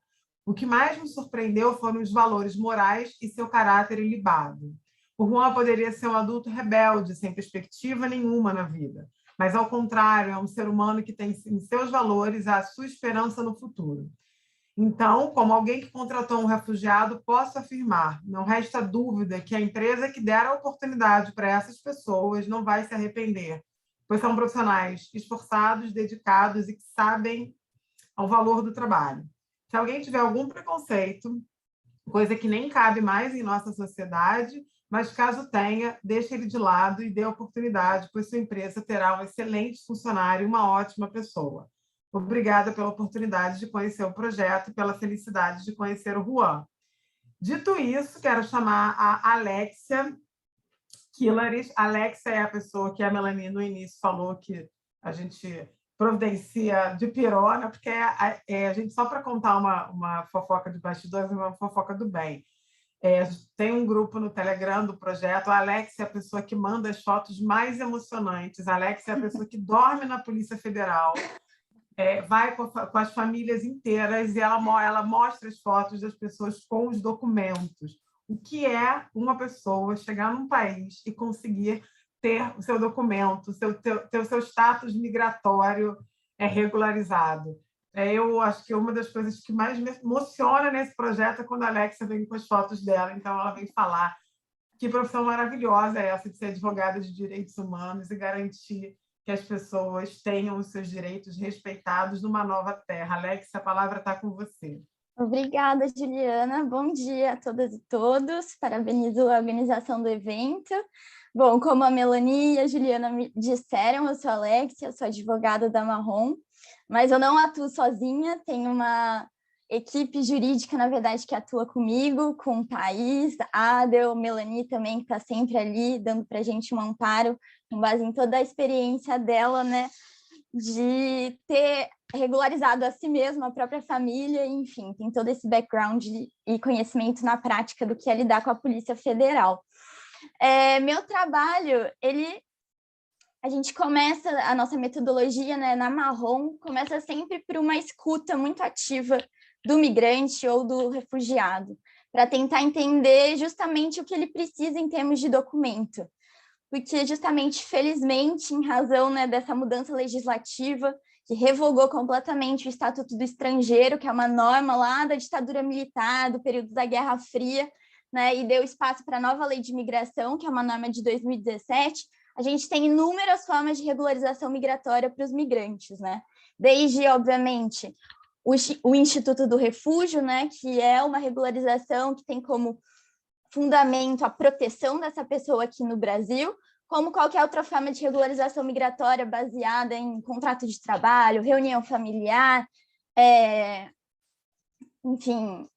O que mais me surpreendeu foram os valores morais e seu caráter ilibado. O Juan poderia ser um adulto rebelde, sem perspectiva nenhuma na vida, mas, ao contrário, é um ser humano que tem em seus valores a sua esperança no futuro. Então, como alguém que contratou um refugiado, posso afirmar, não resta dúvida que a empresa que der a oportunidade para essas pessoas não vai se arrepender, pois são profissionais esforçados, dedicados e que sabem ao valor do trabalho. Se alguém tiver algum preconceito, coisa que nem cabe mais em nossa sociedade, mas caso tenha, deixe ele de lado e dê oportunidade, pois sua empresa terá um excelente funcionário e uma ótima pessoa. Obrigada pela oportunidade de conhecer o projeto e pela felicidade de conhecer o Juan. Dito isso, quero chamar a Alexia Kilares. A Alexia é a pessoa que a Melanie, no início, falou que a gente providencia de pirona, porque a gente, só para contar uma fofoca de bastidores, uma fofoca do bem. Tem um grupo no Telegram do projeto. A Alexia é a pessoa que manda as fotos mais emocionantes. A Alexia é a pessoa que dorme na Polícia Federal, vai com as famílias inteiras e ela mostra as fotos das pessoas com os documentos. O que é uma pessoa chegar num país e conseguir ter o seu documento, ter o seu status migratório regularizado. Eu acho que uma das coisas que mais me emociona nesse projeto é quando a Alexia vem com as fotos dela. Então, ela vem falar que profissão maravilhosa é essa de ser advogada de direitos humanos e garantir que as pessoas tenham os seus direitos respeitados numa nova terra. Alexia, a palavra está com você. Obrigada, Juliana. Bom dia a todas e todos. Parabenizo a organização do evento. Bom, como a Melanie e a Juliana me disseram, eu sou a Alexia, eu sou advogada da Marrom, mas eu não atuo sozinha, tenho uma equipe jurídica, na verdade, que atua comigo, com o Thaís, a Adel, Melanie também, que está sempre ali, dando para a gente um amparo, com base em toda a experiência dela, né, de ter regularizado a si mesma, a própria família, enfim, tem todo esse background e conhecimento na prática do que é lidar com a Polícia Federal. Meu trabalho, a gente começa, a nossa metodologia, né, na Marrom, começa sempre por uma escuta muito ativa do migrante ou do refugiado, para tentar entender justamente o que ele precisa em termos de documento. Porque justamente, felizmente, em razão, né, dessa mudança legislativa, que revogou completamente o Estatuto do Estrangeiro, que é uma norma lá da ditadura militar, do período da Guerra Fria, né, e deu espaço para a nova lei de imigração, que é uma norma de 2017, a gente tem inúmeras formas de regularização migratória para os migrantes, né? Desde, obviamente, o Instituto do Refúgio, né, que é uma regularização que tem como fundamento a proteção dessa pessoa aqui no Brasil, como qualquer outra forma de regularização migratória baseada em contrato de trabalho, reunião familiar, enfim,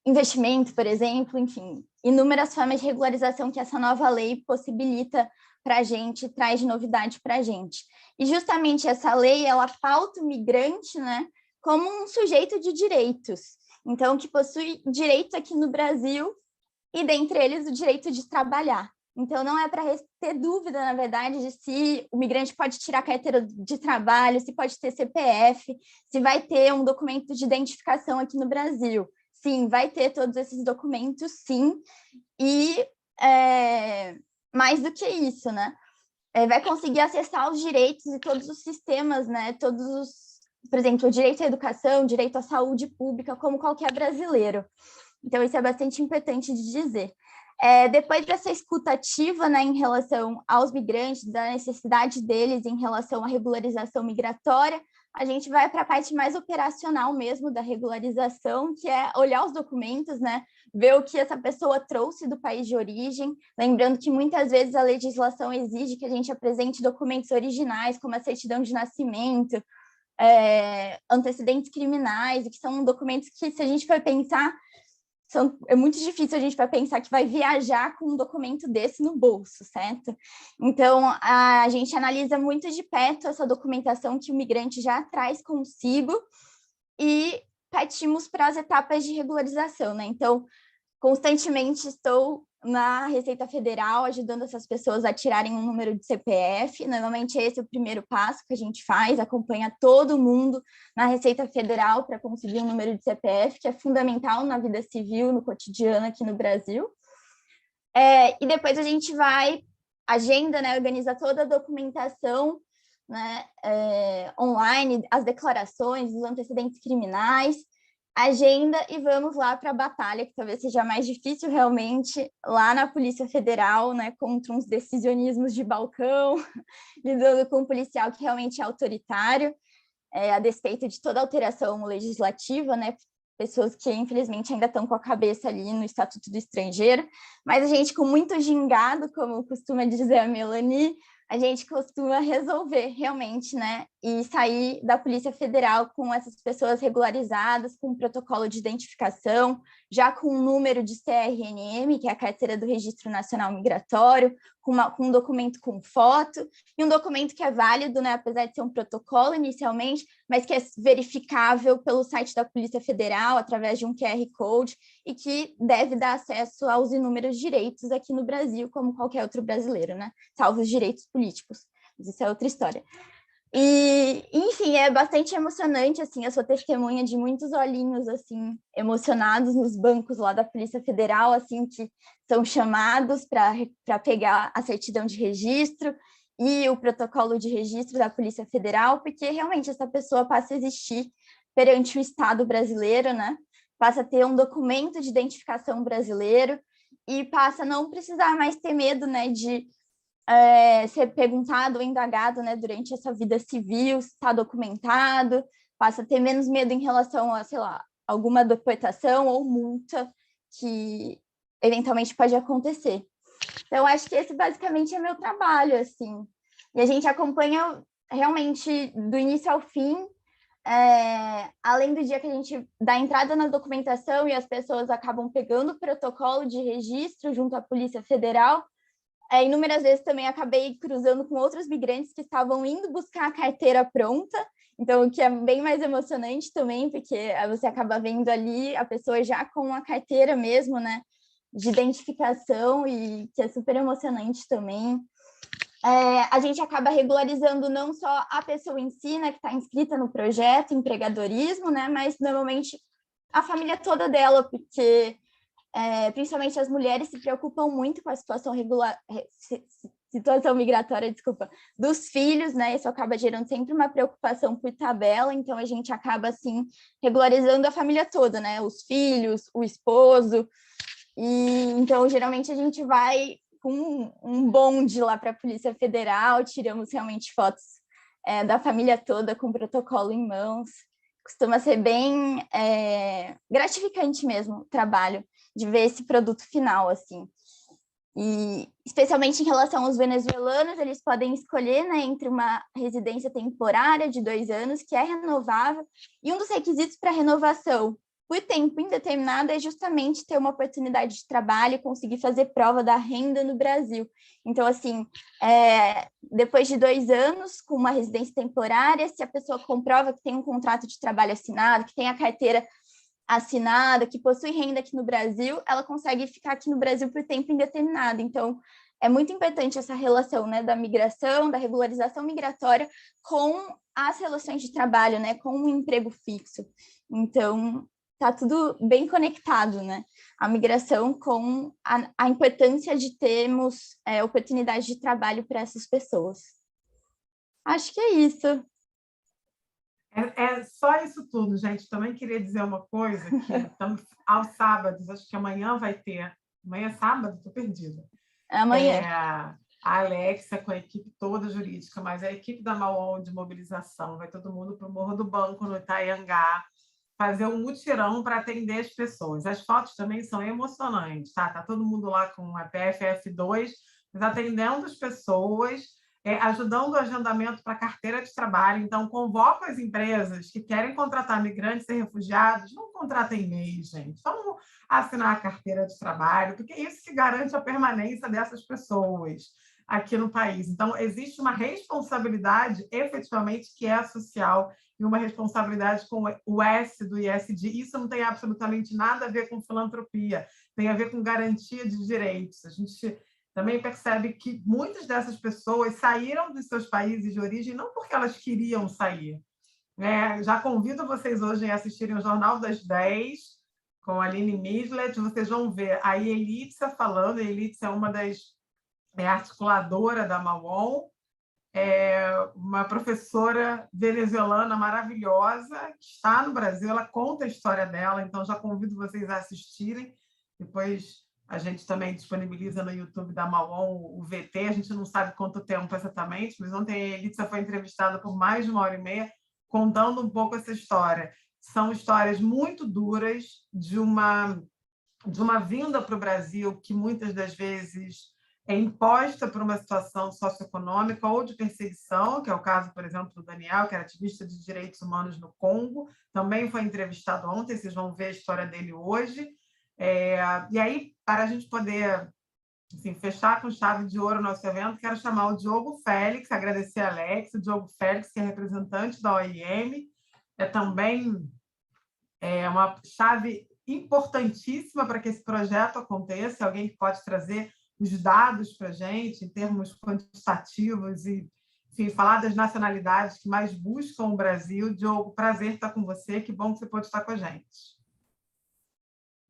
investimento, por exemplo, enfim, inúmeras formas de regularização que essa nova lei possibilita para a gente, traz de novidade para a gente. E justamente essa lei, ela pauta o migrante, né, como um sujeito de direitos, então que possui direitos aqui no Brasil, e dentre eles o direito de trabalhar. Então, não é para ter dúvida, na verdade, de se o migrante pode tirar carteira de trabalho, se pode ter CPF, se vai ter um documento de identificação aqui no Brasil. Sim, vai ter todos esses documentos, sim. E mais do que isso, né? Vai conseguir acessar os direitos e todos os sistemas, né? Por exemplo, o direito à educação, o direito à saúde pública, como qualquer brasileiro. Então, isso é bastante importante de dizer. Depois dessa escuta ativa, né, em relação aos migrantes, da necessidade deles em relação à regularização migratória, a gente vai para a parte mais operacional mesmo da regularização, que é olhar os documentos, né, ver o que essa pessoa trouxe do país de origem, lembrando que muitas vezes a legislação exige que a gente apresente documentos originais, como a certidão de nascimento, antecedentes criminais, e que são documentos que, se a gente for pensar, é muito difícil a gente vai pensar que vai viajar com um documento desse no bolso, certo? Então, a gente analisa muito de perto essa documentação que o migrante já traz consigo e partimos para as etapas de regularização, né? Então, constantemente estou na Receita Federal ajudando essas pessoas a tirarem um número de CPF. Normalmente esse é o primeiro passo que a gente faz, acompanha todo mundo na Receita Federal para conseguir um número de CPF, que é fundamental na vida civil, no cotidiano aqui no Brasil. E depois a gente vai, agenda, né, organiza toda a documentação né, online, as declarações, os antecedentes criminais, agenda, e vamos lá para a batalha, que talvez seja mais difícil realmente, lá na Polícia Federal, né, contra uns decisionismos de balcão, lidando com um policial que realmente é autoritário, a despeito de toda alteração legislativa, né, pessoas que, infelizmente, ainda estão com a cabeça ali no Estatuto do Estrangeiro, mas a gente, com muito gingado, como costuma dizer a Melanie, a gente costuma resolver realmente, né, e sair da Polícia Federal com essas pessoas regularizadas, com um protocolo de identificação, já com um número de CRNM, que é a Carteira do Registro Nacional Migratório, com um documento com foto, e um documento que é válido, né, apesar de ser um protocolo inicialmente, mas que é verificável pelo site da Polícia Federal, através de um QR Code, e que deve dar acesso aos inúmeros direitos aqui no Brasil, como qualquer outro brasileiro, né, salvo os direitos políticos. Mas isso é outra história. E, enfim, é bastante emocionante, assim, eu sou testemunha de muitos olhinhos, assim, emocionados nos bancos lá da Polícia Federal, assim, que são chamados para pegar a certidão de registro e o protocolo de registro da Polícia Federal, porque realmente essa pessoa passa a existir perante o Estado brasileiro, né? Passa a ter um documento de identificação brasileiro e passa a não precisar mais ter medo, né, de ser perguntado ou indagado, né, durante essa vida civil, se está documentado, passa a ter menos medo em relação a, sei lá, alguma deportação ou multa que eventualmente pode acontecer. Então, acho que esse basicamente é meu trabalho, assim. E a gente acompanha realmente do início ao fim, além do dia que a gente dá entrada na documentação e as pessoas acabam pegando o protocolo de registro junto à Polícia Federal. Inúmeras vezes também acabei cruzando com outros migrantes que estavam indo buscar a carteira pronta, então o que é bem mais emocionante também, porque você acaba vendo ali a pessoa já com a carteira mesmo, né, de identificação, e que é super emocionante também. A gente acaba regularizando não só a pessoa em si, né, que está inscrita no projeto empregadorismo, né, mas normalmente a família toda dela, porque principalmente as mulheres se preocupam muito com a situação migratória, dos filhos, né? Isso acaba gerando sempre uma preocupação por tabela, então a gente acaba, assim, regularizando a família toda, né? Os filhos, o esposo, e então geralmente a gente vai com um bonde lá para a Polícia Federal, tiramos realmente fotos da família toda com o protocolo em mãos. Costuma ser bem gratificante mesmo o trabalho de ver esse produto final, assim. E, especialmente em relação aos venezuelanos, eles podem escolher, né, entre uma residência temporária de 2 anos, que é renovável, e um dos requisitos para renovação por tempo indeterminado é justamente ter uma oportunidade de trabalho e conseguir fazer prova da renda no Brasil. Então, assim, depois de 2 anos, com uma residência temporária, se a pessoa comprova que tem um contrato de trabalho assinado, que tem a carteira assinada, que possui renda aqui no Brasil, ela consegue ficar aqui no Brasil por tempo indeterminado. Então, é muito importante essa relação, né, da migração, da regularização migratória com as relações de trabalho, né, com o emprego fixo. Então, está tudo bem conectado, né? A migração com a importância de termos oportunidade de trabalho para essas pessoas. Acho que é isso. É só isso tudo, gente. Também queria dizer uma coisa, que estamos aos sábados, acho que amanhã vai ter. Amanhã é sábado? Estou perdida. Amanhã. A Alexia com a equipe toda jurídica, mas a equipe da MAON de mobilização, vai todo mundo para o Morro do Banco, no Itaiangá, fazer um mutirão para atender as pessoas. As fotos também são emocionantes, tá? Tá todo mundo lá com a PFF2, mas atendendo as pessoas, ajudando o agendamento para a carteira de trabalho. Então, convoco as empresas que querem contratar migrantes e refugiados, não contratem MEI, gente. Vamos assinar a carteira de trabalho, porque é isso que garante a permanência dessas pessoas aqui no país. Então, existe uma responsabilidade, efetivamente, que é social, e uma responsabilidade com o S do ISD. Isso não tem absolutamente nada a ver com filantropia, tem a ver com garantia de direitos. A gente também percebe que muitas dessas pessoas saíram dos seus países de origem não porque elas queriam sair. Já convido vocês hoje a assistirem o Jornal das 10, com a Aline Mislet. Vocês vão ver a Elitza falando. A Elitza é uma das articuladoras da MAON. uma professora venezuelana maravilhosa, que está no Brasil, ela conta a história dela, então já convido vocês a assistirem. Depois a gente também disponibiliza no YouTube da Mauon o VT, a gente não sabe quanto tempo exatamente, mas ontem a Elitza foi entrevistada por mais de 1h30, contando um pouco essa história. São histórias muito duras de uma vinda para o Brasil que muitas das vezes é imposta por uma situação socioeconômica ou de perseguição, que é o caso, por exemplo, do Daniel, que era ativista de direitos humanos no Congo, também foi entrevistado ontem, vocês vão ver a história dele hoje. E aí, para a gente poder fechar com chave de ouro o nosso evento, quero chamar o Diogo Félix, agradecer a Alex, o Diogo Félix, que é representante da OIM, também uma chave importantíssima para que esse projeto aconteça, alguém que pode trazer os dados para a gente, em termos quantitativos, e falar das nacionalidades que mais buscam o Brasil. Diogo, prazer estar com você, que bom que você pode estar com a gente.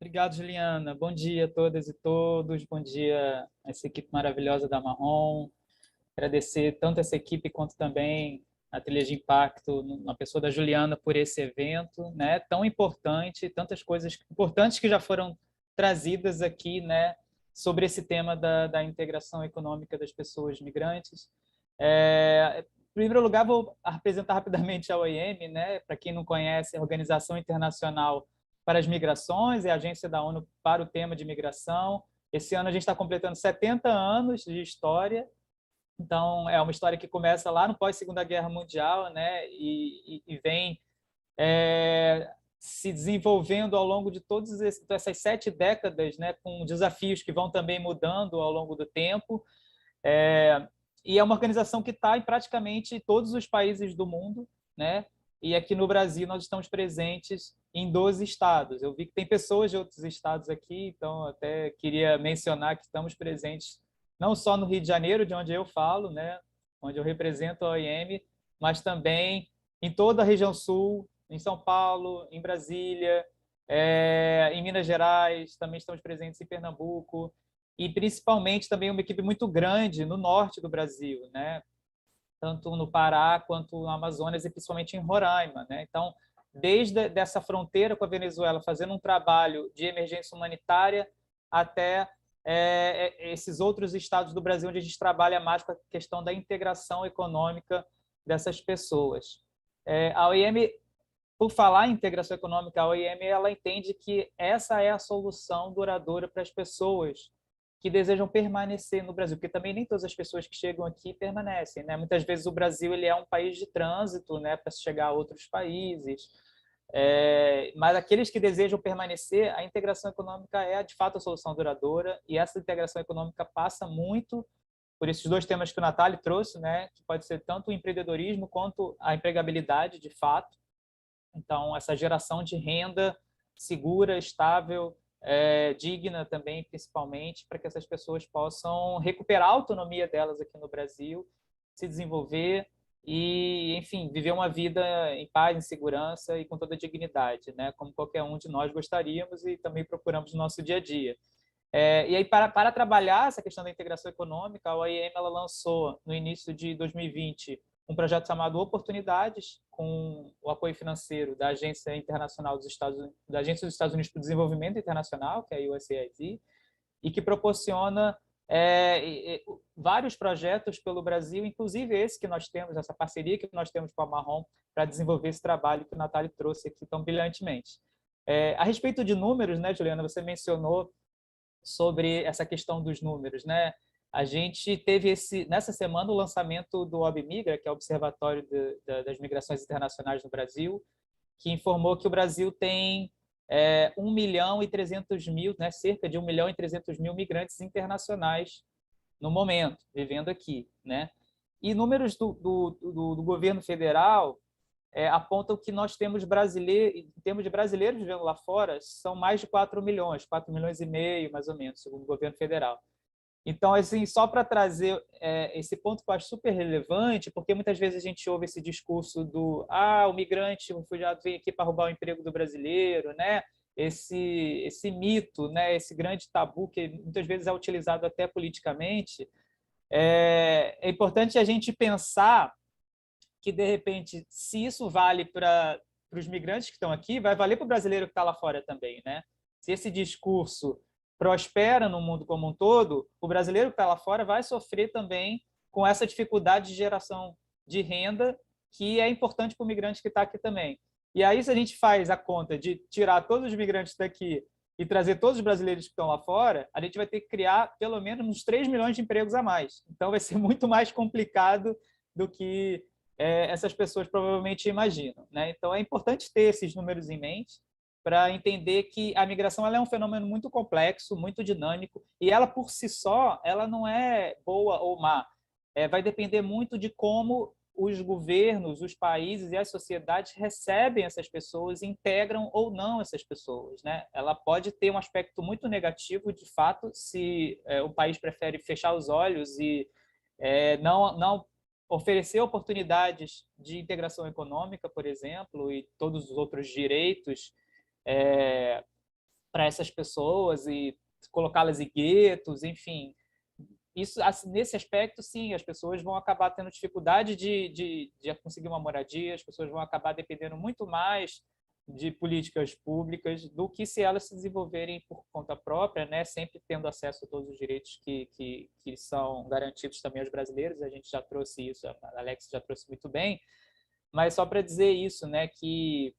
Obrigado, Juliana. Bom dia a todas e todos, bom dia a essa equipe maravilhosa da Marrom. Agradecer tanto essa equipe quanto também a Trilha de Impacto, na pessoa da Juliana, por esse evento, né, tão importante, tantas coisas importantes que já foram trazidas aqui, né, sobre esse tema da integração econômica das pessoas migrantes. Em primeiro lugar, vou apresentar rapidamente a OIM, né, para quem não conhece, a Organização Internacional para as Migrações, é a agência da ONU para o tema de migração. Esse ano a gente está completando 70 anos de história. Então, é uma história que começa lá no pós-Segunda Guerra Mundial, né, e vem se desenvolvendo ao longo de todas essas 7 décadas, né, com desafios que vão também mudando ao longo do tempo. E é uma organização que está em praticamente todos os países do mundo, né, e aqui no Brasil nós estamos presentes em 12 estados. Eu vi que tem pessoas de outros estados aqui, então até queria mencionar que estamos presentes não só no Rio de Janeiro, de onde eu falo, né, onde eu represento a OIM, mas também em toda a região sul, em São Paulo, em Brasília, em Minas Gerais, também estamos presentes em Pernambuco, e principalmente também uma equipe muito grande no norte do Brasil, né, tanto no Pará quanto no Amazonas e principalmente em Roraima, né? Então, desde essa fronteira com a Venezuela, fazendo um trabalho de emergência humanitária até esses outros estados do Brasil onde a gente trabalha mais com a questão da integração econômica dessas pessoas. A OIM, por falar em integração econômica, a OIM ela entende que essa é a solução duradoura para as pessoas que desejam permanecer no Brasil, porque também nem todas as pessoas que chegam aqui permanecem, né? Muitas vezes o Brasil ele é um país de trânsito, né, para se chegar a outros países. Mas aqueles que desejam permanecer, a integração econômica é de fato a solução duradoura, e essa integração econômica passa muito por esses 2 temas que o Natália trouxe, né, que pode ser tanto o empreendedorismo quanto a empregabilidade de fato. Então, essa geração de renda segura, estável, digna também, principalmente, para que essas pessoas possam recuperar a autonomia delas aqui no Brasil, se desenvolver e, enfim, viver uma vida em paz, em segurança e com toda a dignidade, né? Como qualquer um de nós gostaríamos e também procuramos no nosso dia a dia. E aí, para trabalhar essa questão da integração econômica, a OIM ela lançou, no início de 2020, um projeto chamado Oportunidades, com o apoio financeiro da Agência Internacional dos Estados Unidos, da Agência dos Estados Unidos para o Desenvolvimento Internacional, que é a USAID, e que proporciona vários projetos pelo Brasil, inclusive esse que nós temos, essa parceria que nós temos com a Marrom para desenvolver esse trabalho que o Natália trouxe aqui tão brilhantemente. A respeito de números, né, Juliana, você mencionou sobre essa questão dos números, né? A gente teve nessa semana o lançamento do OBMigra, que é o Observatório das Migrações Internacionais no Brasil, que informou que o Brasil tem 1.300.000, né, cerca de 1.300.000 migrantes internacionais no momento, vivendo aqui, né? E números do governo federal apontam que nós temos em termos de brasileiros vivendo lá fora, são mais de 4 milhões, 4 milhões e meio, mais ou menos, segundo o governo federal. Então, assim, só para trazer esse ponto que eu acho super relevante, porque muitas vezes a gente ouve esse discurso do o migrante, o refugiado vem aqui para roubar o emprego do brasileiro, né? Esse mito, né? Esse grande tabu que muitas vezes é utilizado até politicamente, É importante a gente pensar que, de repente, se isso vale para os migrantes que estão aqui, vai valer para o brasileiro que está lá fora também, né? Se esse discurso prospera no mundo como um todo, o brasileiro que está lá fora vai sofrer também com essa dificuldade de geração de renda, que é importante para o migrante que está aqui também. E aí, se a gente faz a conta de tirar todos os migrantes daqui e trazer todos os brasileiros que estão lá fora, a gente vai ter que criar pelo menos uns 3 milhões de empregos a mais. Então, vai ser muito mais complicado do que essas pessoas provavelmente imaginam, né? Então, é importante ter esses números em mente para entender que a migração ela é um fenômeno muito complexo, muito dinâmico, e ela, por si só, ela não é boa ou má. Vai depender muito de como os governos, os países e as sociedades recebem essas pessoas, integram ou não essas pessoas, né? Ela pode ter um aspecto muito negativo, de fato, se o país prefere fechar os olhos e não oferecer oportunidades de integração econômica, por exemplo, e todos os outros direitos para essas pessoas e colocá-las em guetos, enfim. Isso, nesse aspecto, sim, as pessoas vão acabar tendo dificuldade de conseguir uma moradia, as pessoas vão acabar dependendo muito mais de políticas públicas do que se elas se desenvolverem por conta própria, né? Sempre tendo acesso a todos os direitos que são garantidos também aos brasileiros. A gente já trouxe isso, a Alex já trouxe muito bem, mas só para dizer isso, né? Que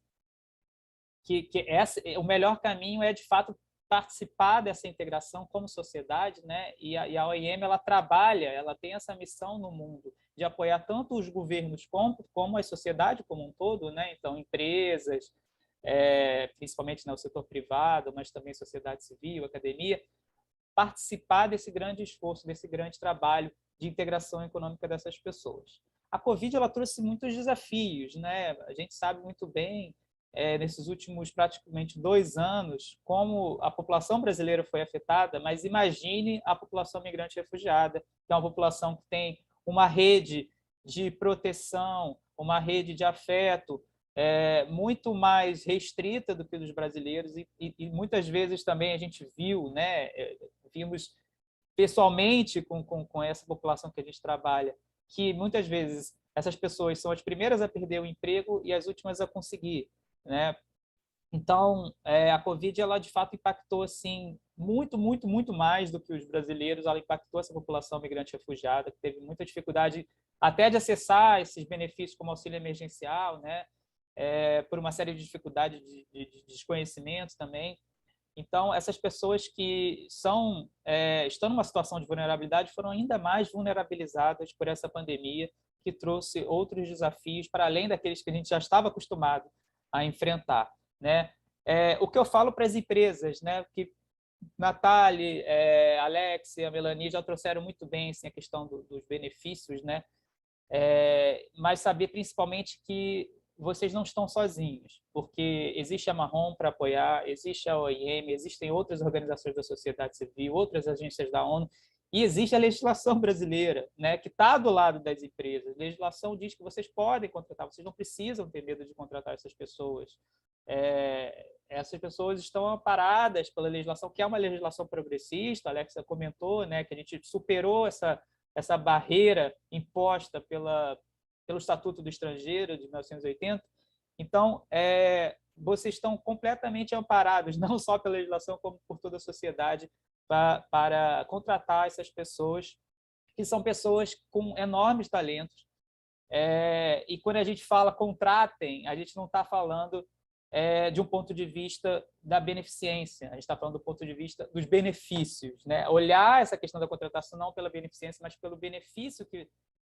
o melhor caminho é, de fato, participar dessa integração como sociedade, né? E a OIM ela trabalha, ela tem essa missão no mundo de apoiar tanto os governos como a sociedade como um todo, né? Então, empresas, principalmente no setor privado, mas também sociedade civil, academia, participar desse grande esforço, desse grande trabalho de integração econômica dessas pessoas. A Covid ela trouxe muitos desafios, né? A gente sabe muito bem, nesses últimos praticamente 2 anos, como a população brasileira foi afetada, mas imagine a população migrante refugiada, que é uma população que tem uma rede de proteção, uma rede de afeto muito mais restrita do que dos brasileiros e muitas vezes também a gente viu, né, vimos pessoalmente com essa população que a gente trabalha, que muitas vezes essas pessoas são as primeiras a perder o emprego e as últimas a conseguir, né? Então, a Covid, ela de fato impactou assim muito, muito, muito mais do que os brasileiros. Ela impactou essa população migrante refugiada, que teve muita dificuldade até de acessar esses benefícios como auxílio emergencial, né? Por uma série de dificuldades de desconhecimento também. Então, essas pessoas que estão numa situação de vulnerabilidade foram ainda mais vulnerabilizadas por essa pandemia, que trouxe outros desafios para além daqueles que a gente já estava acostumado a enfrentar, né? O que eu falo para as empresas, né? Que Natália, Alex, a Melanie já trouxeram muito bem assim, a questão dos benefícios, né? Mas saber principalmente que vocês não estão sozinhos, porque existe a Marrom para apoiar, existe a OIM, existem outras organizações da sociedade civil, outras agências da ONU, e existe a legislação brasileira, né, que está do lado das empresas. A legislação diz que vocês podem contratar, vocês não precisam ter medo de contratar essas pessoas. Essas pessoas estão amparadas pela legislação, que é uma legislação progressista. A Alexa comentou, né, que a gente superou essa barreira imposta pelo Estatuto do Estrangeiro de 1980. Então, vocês estão completamente amparados, não só pela legislação, como por toda a sociedade, para contratar essas pessoas, que são pessoas com enormes talentos. E quando a gente fala contratem, a gente não está falando de um ponto de vista da beneficência, a gente está falando do ponto de vista dos benefícios, né? Olhar essa questão da contratação não pela beneficência, mas pelo benefício que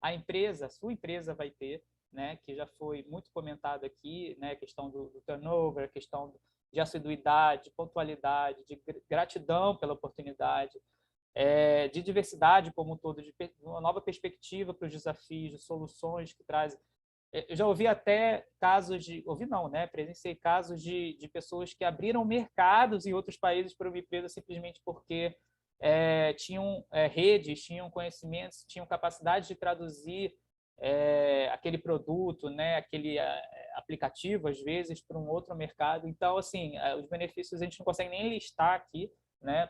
a sua empresa vai ter, né? Que já foi muito comentado aqui, né? A questão do turnover, a questão de assiduidade, de pontualidade, de gratidão pela oportunidade, de diversidade como um todo, de uma nova perspectiva para os desafios, de soluções que trazem. Eu já ouvi até casos presenciei casos de pessoas que abriram mercados em outros países para uma empresa simplesmente porque tinham redes, tinham conhecimentos, tinham capacidade de traduzir aquele produto, né, aquele aplicativo, às vezes, para um outro mercado. Então, assim, os benefícios a gente não consegue nem listar aqui, né?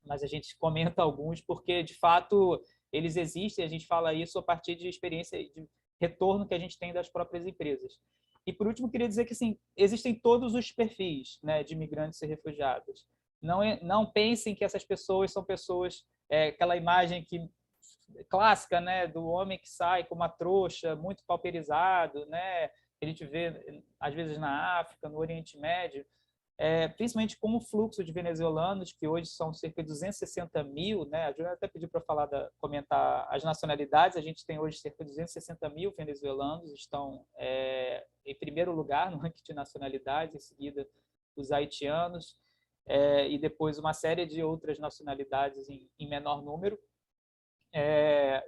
mas a gente comenta alguns porque, de fato, eles existem, a gente fala isso a partir de experiência de retorno que a gente tem das próprias empresas. E, por último, queria dizer que assim, existem todos os perfis, né, de imigrantes e refugiados. Não pensem que essas pessoas são pessoas, aquela imagem clássica, né, do homem que sai com uma trouxa, muito pauperizado, né, que a gente vê, às vezes, na África, no Oriente Médio, principalmente com o fluxo de venezuelanos, que hoje são cerca de 260 mil, né? A Juliana até pediu para comentar as nacionalidades, a gente tem hoje cerca de 260 mil venezuelanos, estão em primeiro lugar no ranking de nacionalidades, em seguida os haitianos, e depois uma série de outras nacionalidades em menor número.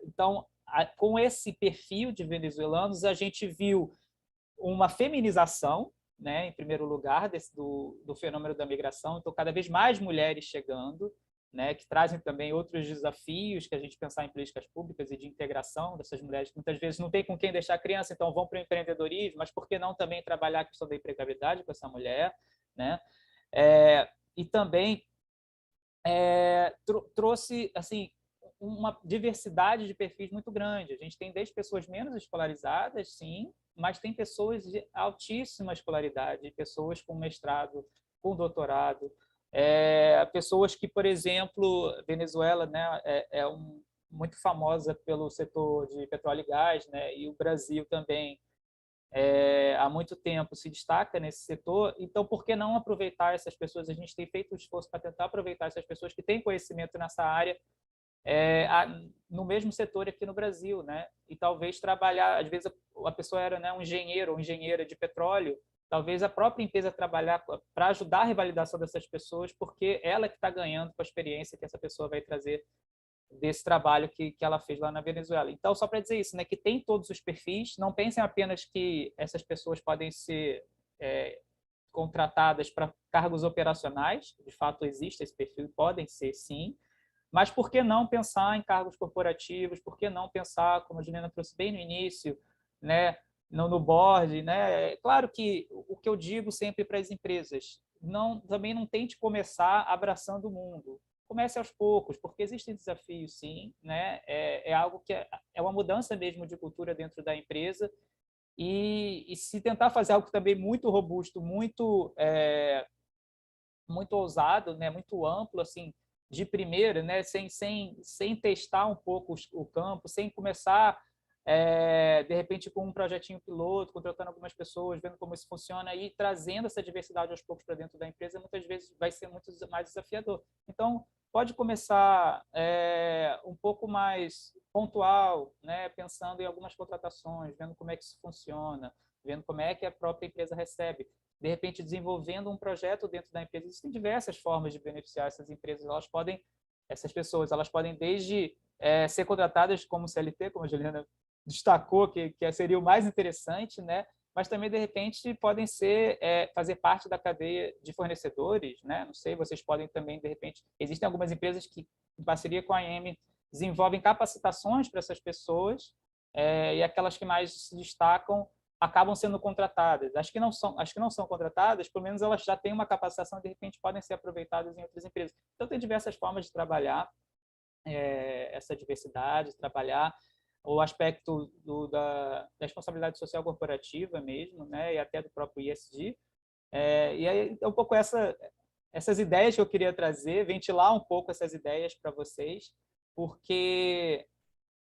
Então, com esse perfil de venezuelanos, a gente viu uma feminização, né, em primeiro lugar, do fenômeno da migração. Então, cada vez mais mulheres chegando, né, que trazem também outros desafios que a gente pensar em políticas públicas e de integração dessas mulheres que muitas vezes não tem com quem deixar a criança, então vão para o empreendedorismo, mas por que não também trabalhar a questão da empregabilidade com essa mulher, né? E também trouxe assim uma diversidade de perfis muito grande. A gente tem desde pessoas menos escolarizadas, sim, mas tem pessoas de altíssima escolaridade, pessoas com mestrado, com doutorado, pessoas que, por exemplo, Venezuela, né, muito famosa pelo setor de petróleo e gás, né, e o Brasil também há muito tempo se destaca nesse setor. Então, por que não aproveitar essas pessoas? A gente tem feito um esforço para tentar aproveitar essas pessoas que têm conhecimento nessa área no mesmo setor aqui no Brasil, né? E talvez trabalhar, às vezes a pessoa era, né, um engenheiro ou engenheira de petróleo, talvez a própria empresa trabalhar para ajudar a revalidação dessas pessoas, porque ela que está ganhando com a experiência que essa pessoa vai trazer desse trabalho que ela fez lá na Venezuela. Então, só para dizer isso, né, que tem todos os perfis, não pensem apenas que essas pessoas podem ser contratadas para cargos operacionais, de fato existe esse perfil, podem ser sim, mas por que não pensar em cargos corporativos? Por que não pensar, como a Juliana trouxe bem no início, né, no board, né? Claro que o que eu digo sempre para as empresas, também não tente começar abraçando o mundo. Comece aos poucos, porque existem desafios, sim, né? É algo que é uma mudança mesmo de cultura dentro da empresa. E se tentar fazer algo também muito robusto, muito ousado, né, muito amplo, assim, de primeira, né, sem testar um pouco o campo, sem começar, de repente, com um projetinho piloto, contratando algumas pessoas, vendo como isso funciona e trazendo essa diversidade aos poucos para dentro da empresa, muitas vezes vai ser muito mais desafiador. Então, pode começar um pouco mais pontual, né, pensando em algumas contratações, vendo como é que isso funciona, vendo como é que a própria empresa recebe. De repente, desenvolvendo um projeto dentro da empresa. Existem diversas formas de beneficiar essas empresas. Essas pessoas, elas podem desde ser contratadas como CLT, como a Juliana destacou, que seria o mais interessante, né? Mas também, de repente, podem fazer parte da cadeia de fornecedores, né? Não sei, vocês podem também, de repente... Existem algumas empresas que, em parceria com a AM, desenvolvem capacitações para essas pessoas, e aquelas que mais se destacam acabam sendo contratadas. As que não são contratadas, pelo menos elas já têm uma capacitação e, de repente, podem ser aproveitadas em outras empresas. Então, tem diversas formas de trabalhar essa diversidade, trabalhar o aspecto da responsabilidade social corporativa mesmo, né, e até do próprio ESG. E aí, é um pouco essas ideias que eu queria trazer, ventilar um pouco essas ideias para vocês, porque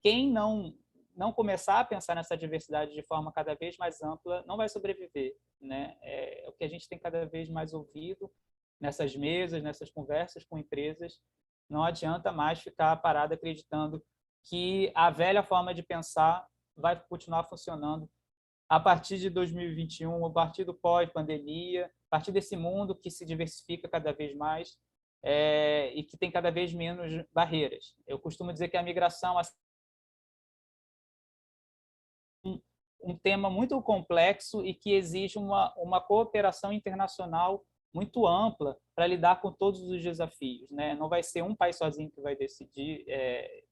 quem não começar a pensar nessa diversidade de forma cada vez mais ampla, não vai sobreviver, né? É o que a gente tem cada vez mais ouvido nessas mesas, nessas conversas com empresas. Não adianta mais ficar parado acreditando que a velha forma de pensar vai continuar funcionando a partir de 2021, a partir do pós-pandemia, a partir desse mundo que se diversifica cada vez mais e que tem cada vez menos barreiras. Eu costumo dizer que a migração um tema muito complexo e que exige uma cooperação internacional muito ampla para lidar com todos os desafios, né? Não vai ser um país sozinho que vai decidir,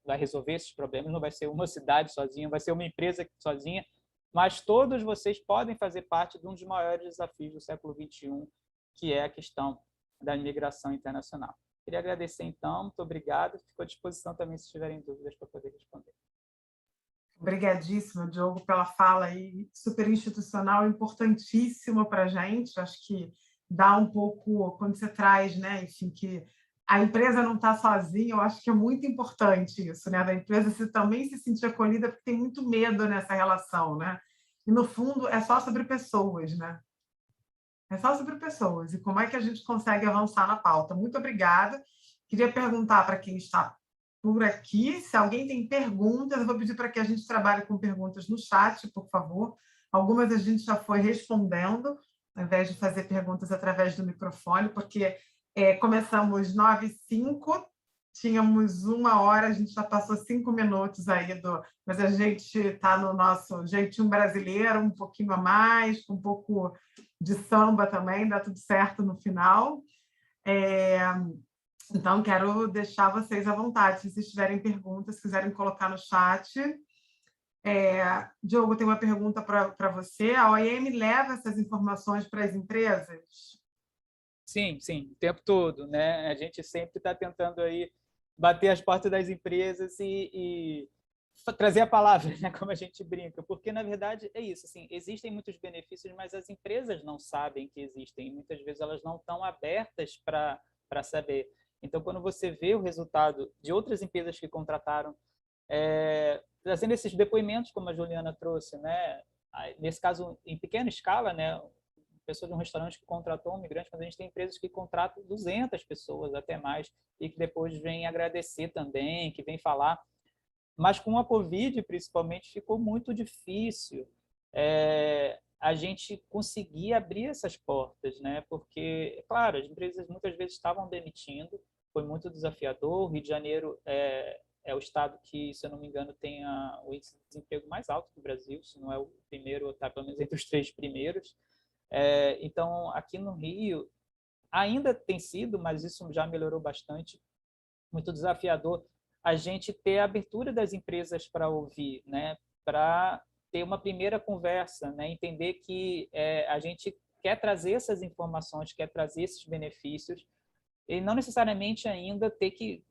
vai resolver esses problemas, não vai ser uma cidade sozinha, não vai ser uma empresa sozinha, mas todos vocês podem fazer parte de um dos maiores desafios do século XXI, que é a questão da imigração internacional. Queria agradecer, então, muito obrigado. Fico à disposição também, se tiverem dúvidas, para poder responder. Obrigadíssima, Diogo, pela fala aí, super institucional, importantíssima para a gente. Acho que dá um pouco, quando você traz, né, enfim, que a empresa não está sozinha, eu acho que é muito importante isso, né, da empresa também se sentir acolhida, porque tem muito medo nessa relação, né? E, no fundo, é só sobre pessoas, né? É só sobre pessoas e como é que a gente consegue avançar na pauta. Muito obrigada. Queria perguntar para quem está por aqui, se alguém tem perguntas, eu vou pedir para que a gente trabalhe com perguntas no chat, por favor. Algumas a gente já foi respondendo, ao invés de fazer perguntas através do microfone, porque começamos 9h05, tínhamos 1 hora, a gente já passou 5 minutos aí, mas a gente está no nosso jeitinho brasileiro, um pouquinho a mais, com um pouco de samba também, dá tudo certo no final. Então, quero deixar vocês à vontade, se vocês tiverem perguntas, quiserem colocar no chat. Diogo, tem uma pergunta para você. A OIM leva essas informações para as empresas? Sim, o tempo todo, né? A gente sempre está tentando aí bater as portas das empresas e trazer a palavra, né? Como a gente brinca, porque na verdade é isso, assim, existem muitos benefícios, mas as empresas não sabem que existem, muitas vezes elas não estão abertas para saber. Então, quando você vê o resultado de outras empresas que contrataram, trazendo esses depoimentos, como a Juliana trouxe, né? Nesse caso, em pequena escala, né? Pessoa de um restaurante que contratou um migrante, mas a gente tem empresas que contratam 200 pessoas, até mais, e que depois vêm agradecer também, que vêm falar. Mas com a Covid, principalmente, ficou muito difícil a gente conseguir abrir essas portas, né? Porque, claro, as empresas muitas vezes estavam demitindo, foi muito desafiador. O Rio de Janeiro é o estado que, se eu não me engano, tem o índice de desemprego mais alto do Brasil, se não é o primeiro, está pelo menos entre os 3 primeiros. Então, aqui no Rio, ainda tem sido, mas isso já melhorou bastante, muito desafiador a gente ter a abertura das empresas para ouvir, né? Para ter uma primeira conversa, né? Entender que a gente quer trazer essas informações, quer trazer esses benefícios, e não necessariamente ainda ter que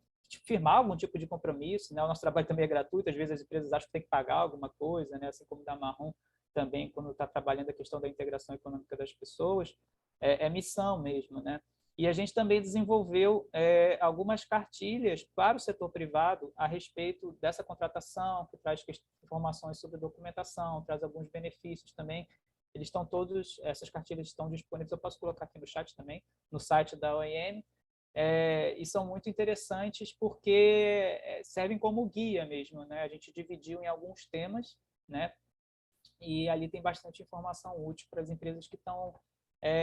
firmar algum tipo de compromisso, né? O nosso trabalho também é gratuito, às vezes as empresas acham que tem que pagar alguma coisa, né? Assim como da Marrom também, quando está trabalhando a questão da integração econômica das pessoas, é missão mesmo, né? E a gente também desenvolveu algumas cartilhas para o setor privado a respeito dessa contratação, que traz informações sobre documentação, traz alguns benefícios também. Eles estão todos, essas cartilhas estão disponíveis, eu posso colocar aqui no chat também, no site da OIM, e são muito interessantes porque servem como guia mesmo, né? A gente dividiu em alguns temas, né? E ali tem bastante informação útil para as empresas que estão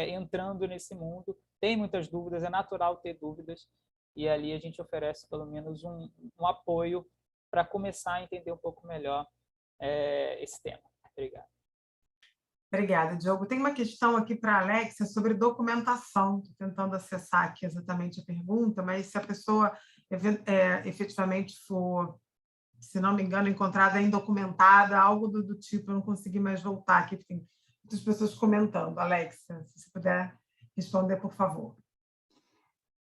entrando nesse mundo. Tem muitas dúvidas, é natural ter dúvidas, e ali a gente oferece pelo menos um apoio para começar a entender um pouco melhor esse tema. Obrigado. Obrigada, Diogo. Tem uma questão aqui para a Alexia sobre documentação. Estou tentando acessar aqui exatamente a pergunta, mas se a pessoa efetivamente for, se não me engano, encontrada indocumentada, algo do tipo, eu não consegui mais voltar aqui, porque tem muitas pessoas comentando. Alexia, se você puder responder, por favor.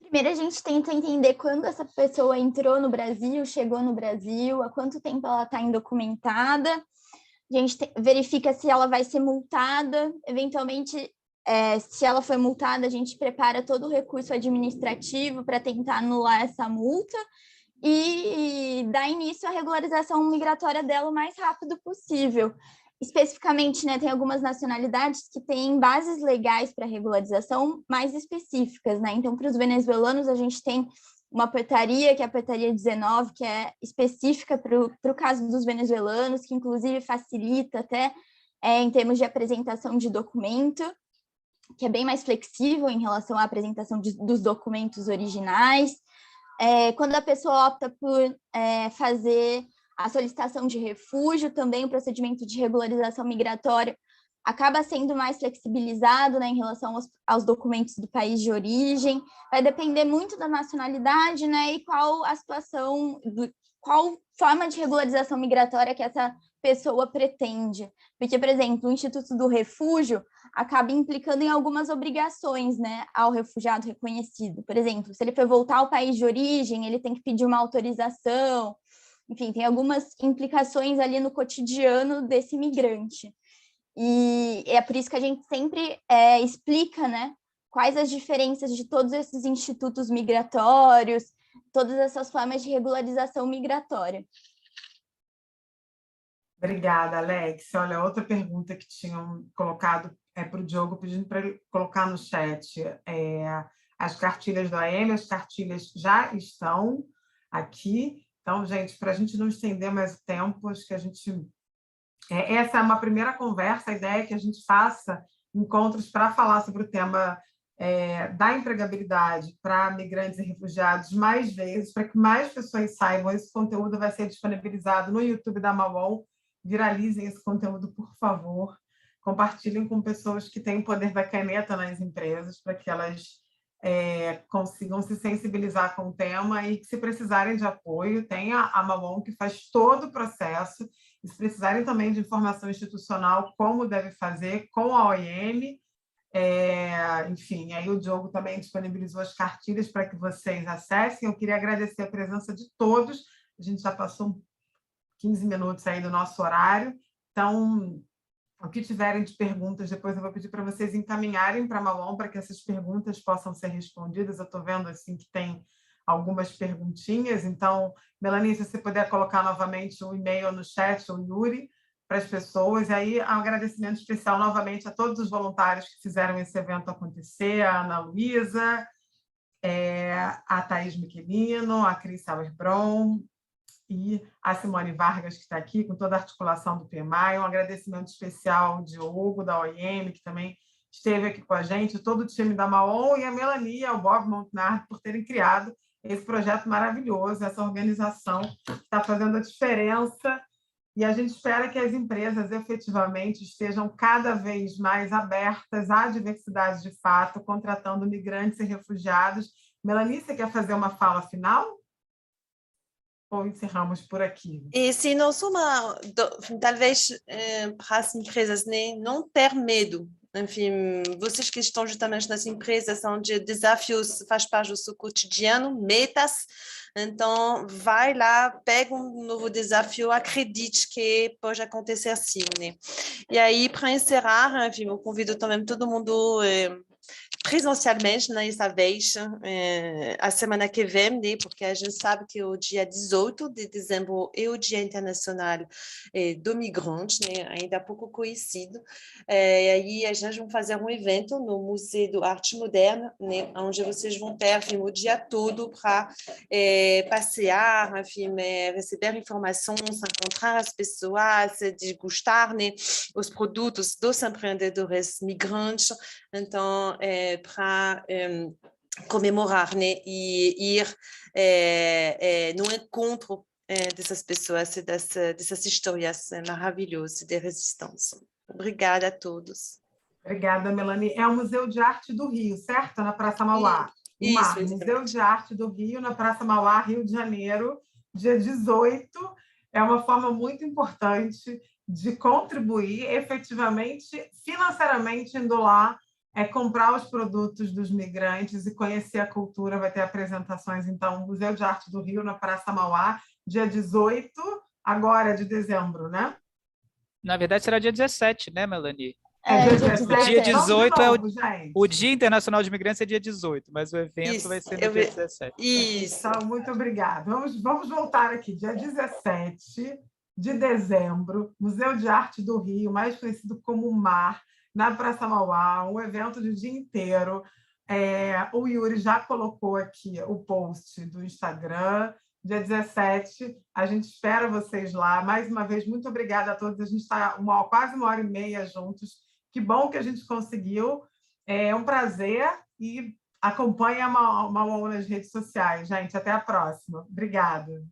Primeiro, a gente tenta entender quando essa pessoa entrou no Brasil, chegou no Brasil, há quanto tempo ela está indocumentada. A gente verifica se ela vai ser multada. Eventualmente, se ela foi multada, a gente prepara todo o recurso administrativo para tentar anular essa multa e dar início à regularização migratória dela o mais rápido possível. Especificamente, né, tem algumas nacionalidades que têm bases legais para regularização mais específicas, né? Então, para os venezuelanos, a gente tem uma portaria, que é a portaria 19, que é específica para o caso dos venezuelanos, que inclusive facilita até em termos de apresentação de documento, que é bem mais flexível em relação à apresentação dos documentos originais. Quando a pessoa opta por fazer a solicitação de refúgio, também o procedimento de regularização migratória acaba sendo mais flexibilizado, né, em relação aos documentos do país de origem. Vai depender muito da nacionalidade, né, e qual a situação, qual forma de regularização migratória que essa pessoa pretende. Porque, por exemplo, o Instituto do Refúgio acaba implicando em algumas obrigações, né, ao refugiado reconhecido. Por exemplo, se ele for voltar ao país de origem, ele tem que pedir uma autorização. Enfim, tem algumas implicações ali no cotidiano desse imigrante. E é por isso que a gente sempre explica, né, quais as diferenças de todos esses institutos migratórios, todas essas formas de regularização migratória. Obrigada, Alex. Olha, outra pergunta que tinham colocado para o Diogo, pedindo para ele colocar no chat. As cartilhas do AM, as cartilhas já estão aqui. Então, gente, para a gente não estender mais o tempo, acho que a gente... essa é uma primeira conversa, a ideia é que a gente faça encontros para falar sobre o tema da empregabilidade para migrantes e refugiados mais vezes, para que mais pessoas saibam. Esse conteúdo vai ser disponibilizado no YouTube da Mauon. Viralizem esse conteúdo, por favor. Compartilhem com pessoas que têm o poder da caneta nas empresas, para que elas consigam se sensibilizar com o tema e que, se precisarem de apoio, tem a Mauon, que faz todo o processo. E se precisarem também de informação institucional, como deve fazer, com a OIM. Enfim, aí o Diogo também disponibilizou as cartilhas para que vocês acessem. Eu queria agradecer a presença de todos. A gente já passou 15 minutos aí do nosso horário. Então, o que tiverem de perguntas, depois eu vou pedir para vocês encaminharem para a Mauon para que essas perguntas possam ser respondidas. Eu estou vendo assim que tem algumas perguntinhas. Então, Melanie, se você puder colocar novamente o e-mail no chat, ou Yuri, para as pessoas. E aí, um agradecimento especial novamente a todos os voluntários que fizeram esse evento acontecer, a Ana Luísa, a Thaís Michelino, a Cris Sauerbron e a Simone Vargas, que está aqui, com toda a articulação do PMI. Um agradecimento especial ao Diogo, da OIM, que também esteve aqui com a gente, todo o time da Mauon, e a Melanie e ao Bob Montenard por terem criado esse projeto maravilhoso, essa organização que está fazendo a diferença. E a gente espera que as empresas efetivamente estejam cada vez mais abertas à diversidade de fato, contratando migrantes e refugiados. Melanie, você quer fazer uma fala final? Ou encerramos por aqui? E se não talvez para as empresas, né, não ter medo. Enfim, vocês que estão justamente nas empresas onde desafios faz parte do seu cotidiano, metas, então vai lá, pega um novo desafio, acredite que pode acontecer assim, né? E aí, para encerrar, enfim, eu convido também todo mundo presencialmente nessa vez, a semana que vem, né, porque a gente sabe que o dia 18 de dezembro é o Dia Internacional do Migrante, né, ainda pouco conhecido, e aí a gente vai fazer um evento no Museu de Arte Moderna, né, onde vocês vão ter, enfim, o dia todo para passear, enfim, receber informações, encontrar as pessoas, degustar, né, os produtos dos empreendedores migrantes. Então, para comemorar, né, e ir no encontro dessas pessoas e dessas histórias maravilhosas de resistência. Obrigada a todos. Obrigada, Melanie. É o Museu de Arte do Rio, certo? Na Praça Mauá. Isso, Museu de Arte do Rio, na Praça Mauá, Rio de Janeiro, dia 18. É uma forma muito importante de contribuir efetivamente, financeiramente, indo lá, comprar os produtos dos migrantes e conhecer a cultura. Vai ter apresentações, então, Museu de Arte do Rio, na Praça Mauá, dia 18, agora de dezembro, né? Na verdade, será dia 17, né, Melanie? O dia 18 é o Dia Internacional de Imigrantes, é dia 18, mas o evento vai ser no dia 17. Isso. Então, muito obrigada. Vamos voltar aqui, dia 17 de dezembro, Museu de Arte do Rio, mais conhecido como MAR, na Praça Mauá, um evento de dia inteiro. O Yuri já colocou aqui o post do Instagram, dia 17, a gente espera vocês lá. Mais uma vez, muito obrigada a todos, a gente está quase 1h30 juntos. Que bom que a gente conseguiu, é um prazer, e acompanhe a Mauon nas redes sociais, gente. Até a próxima. Obrigada.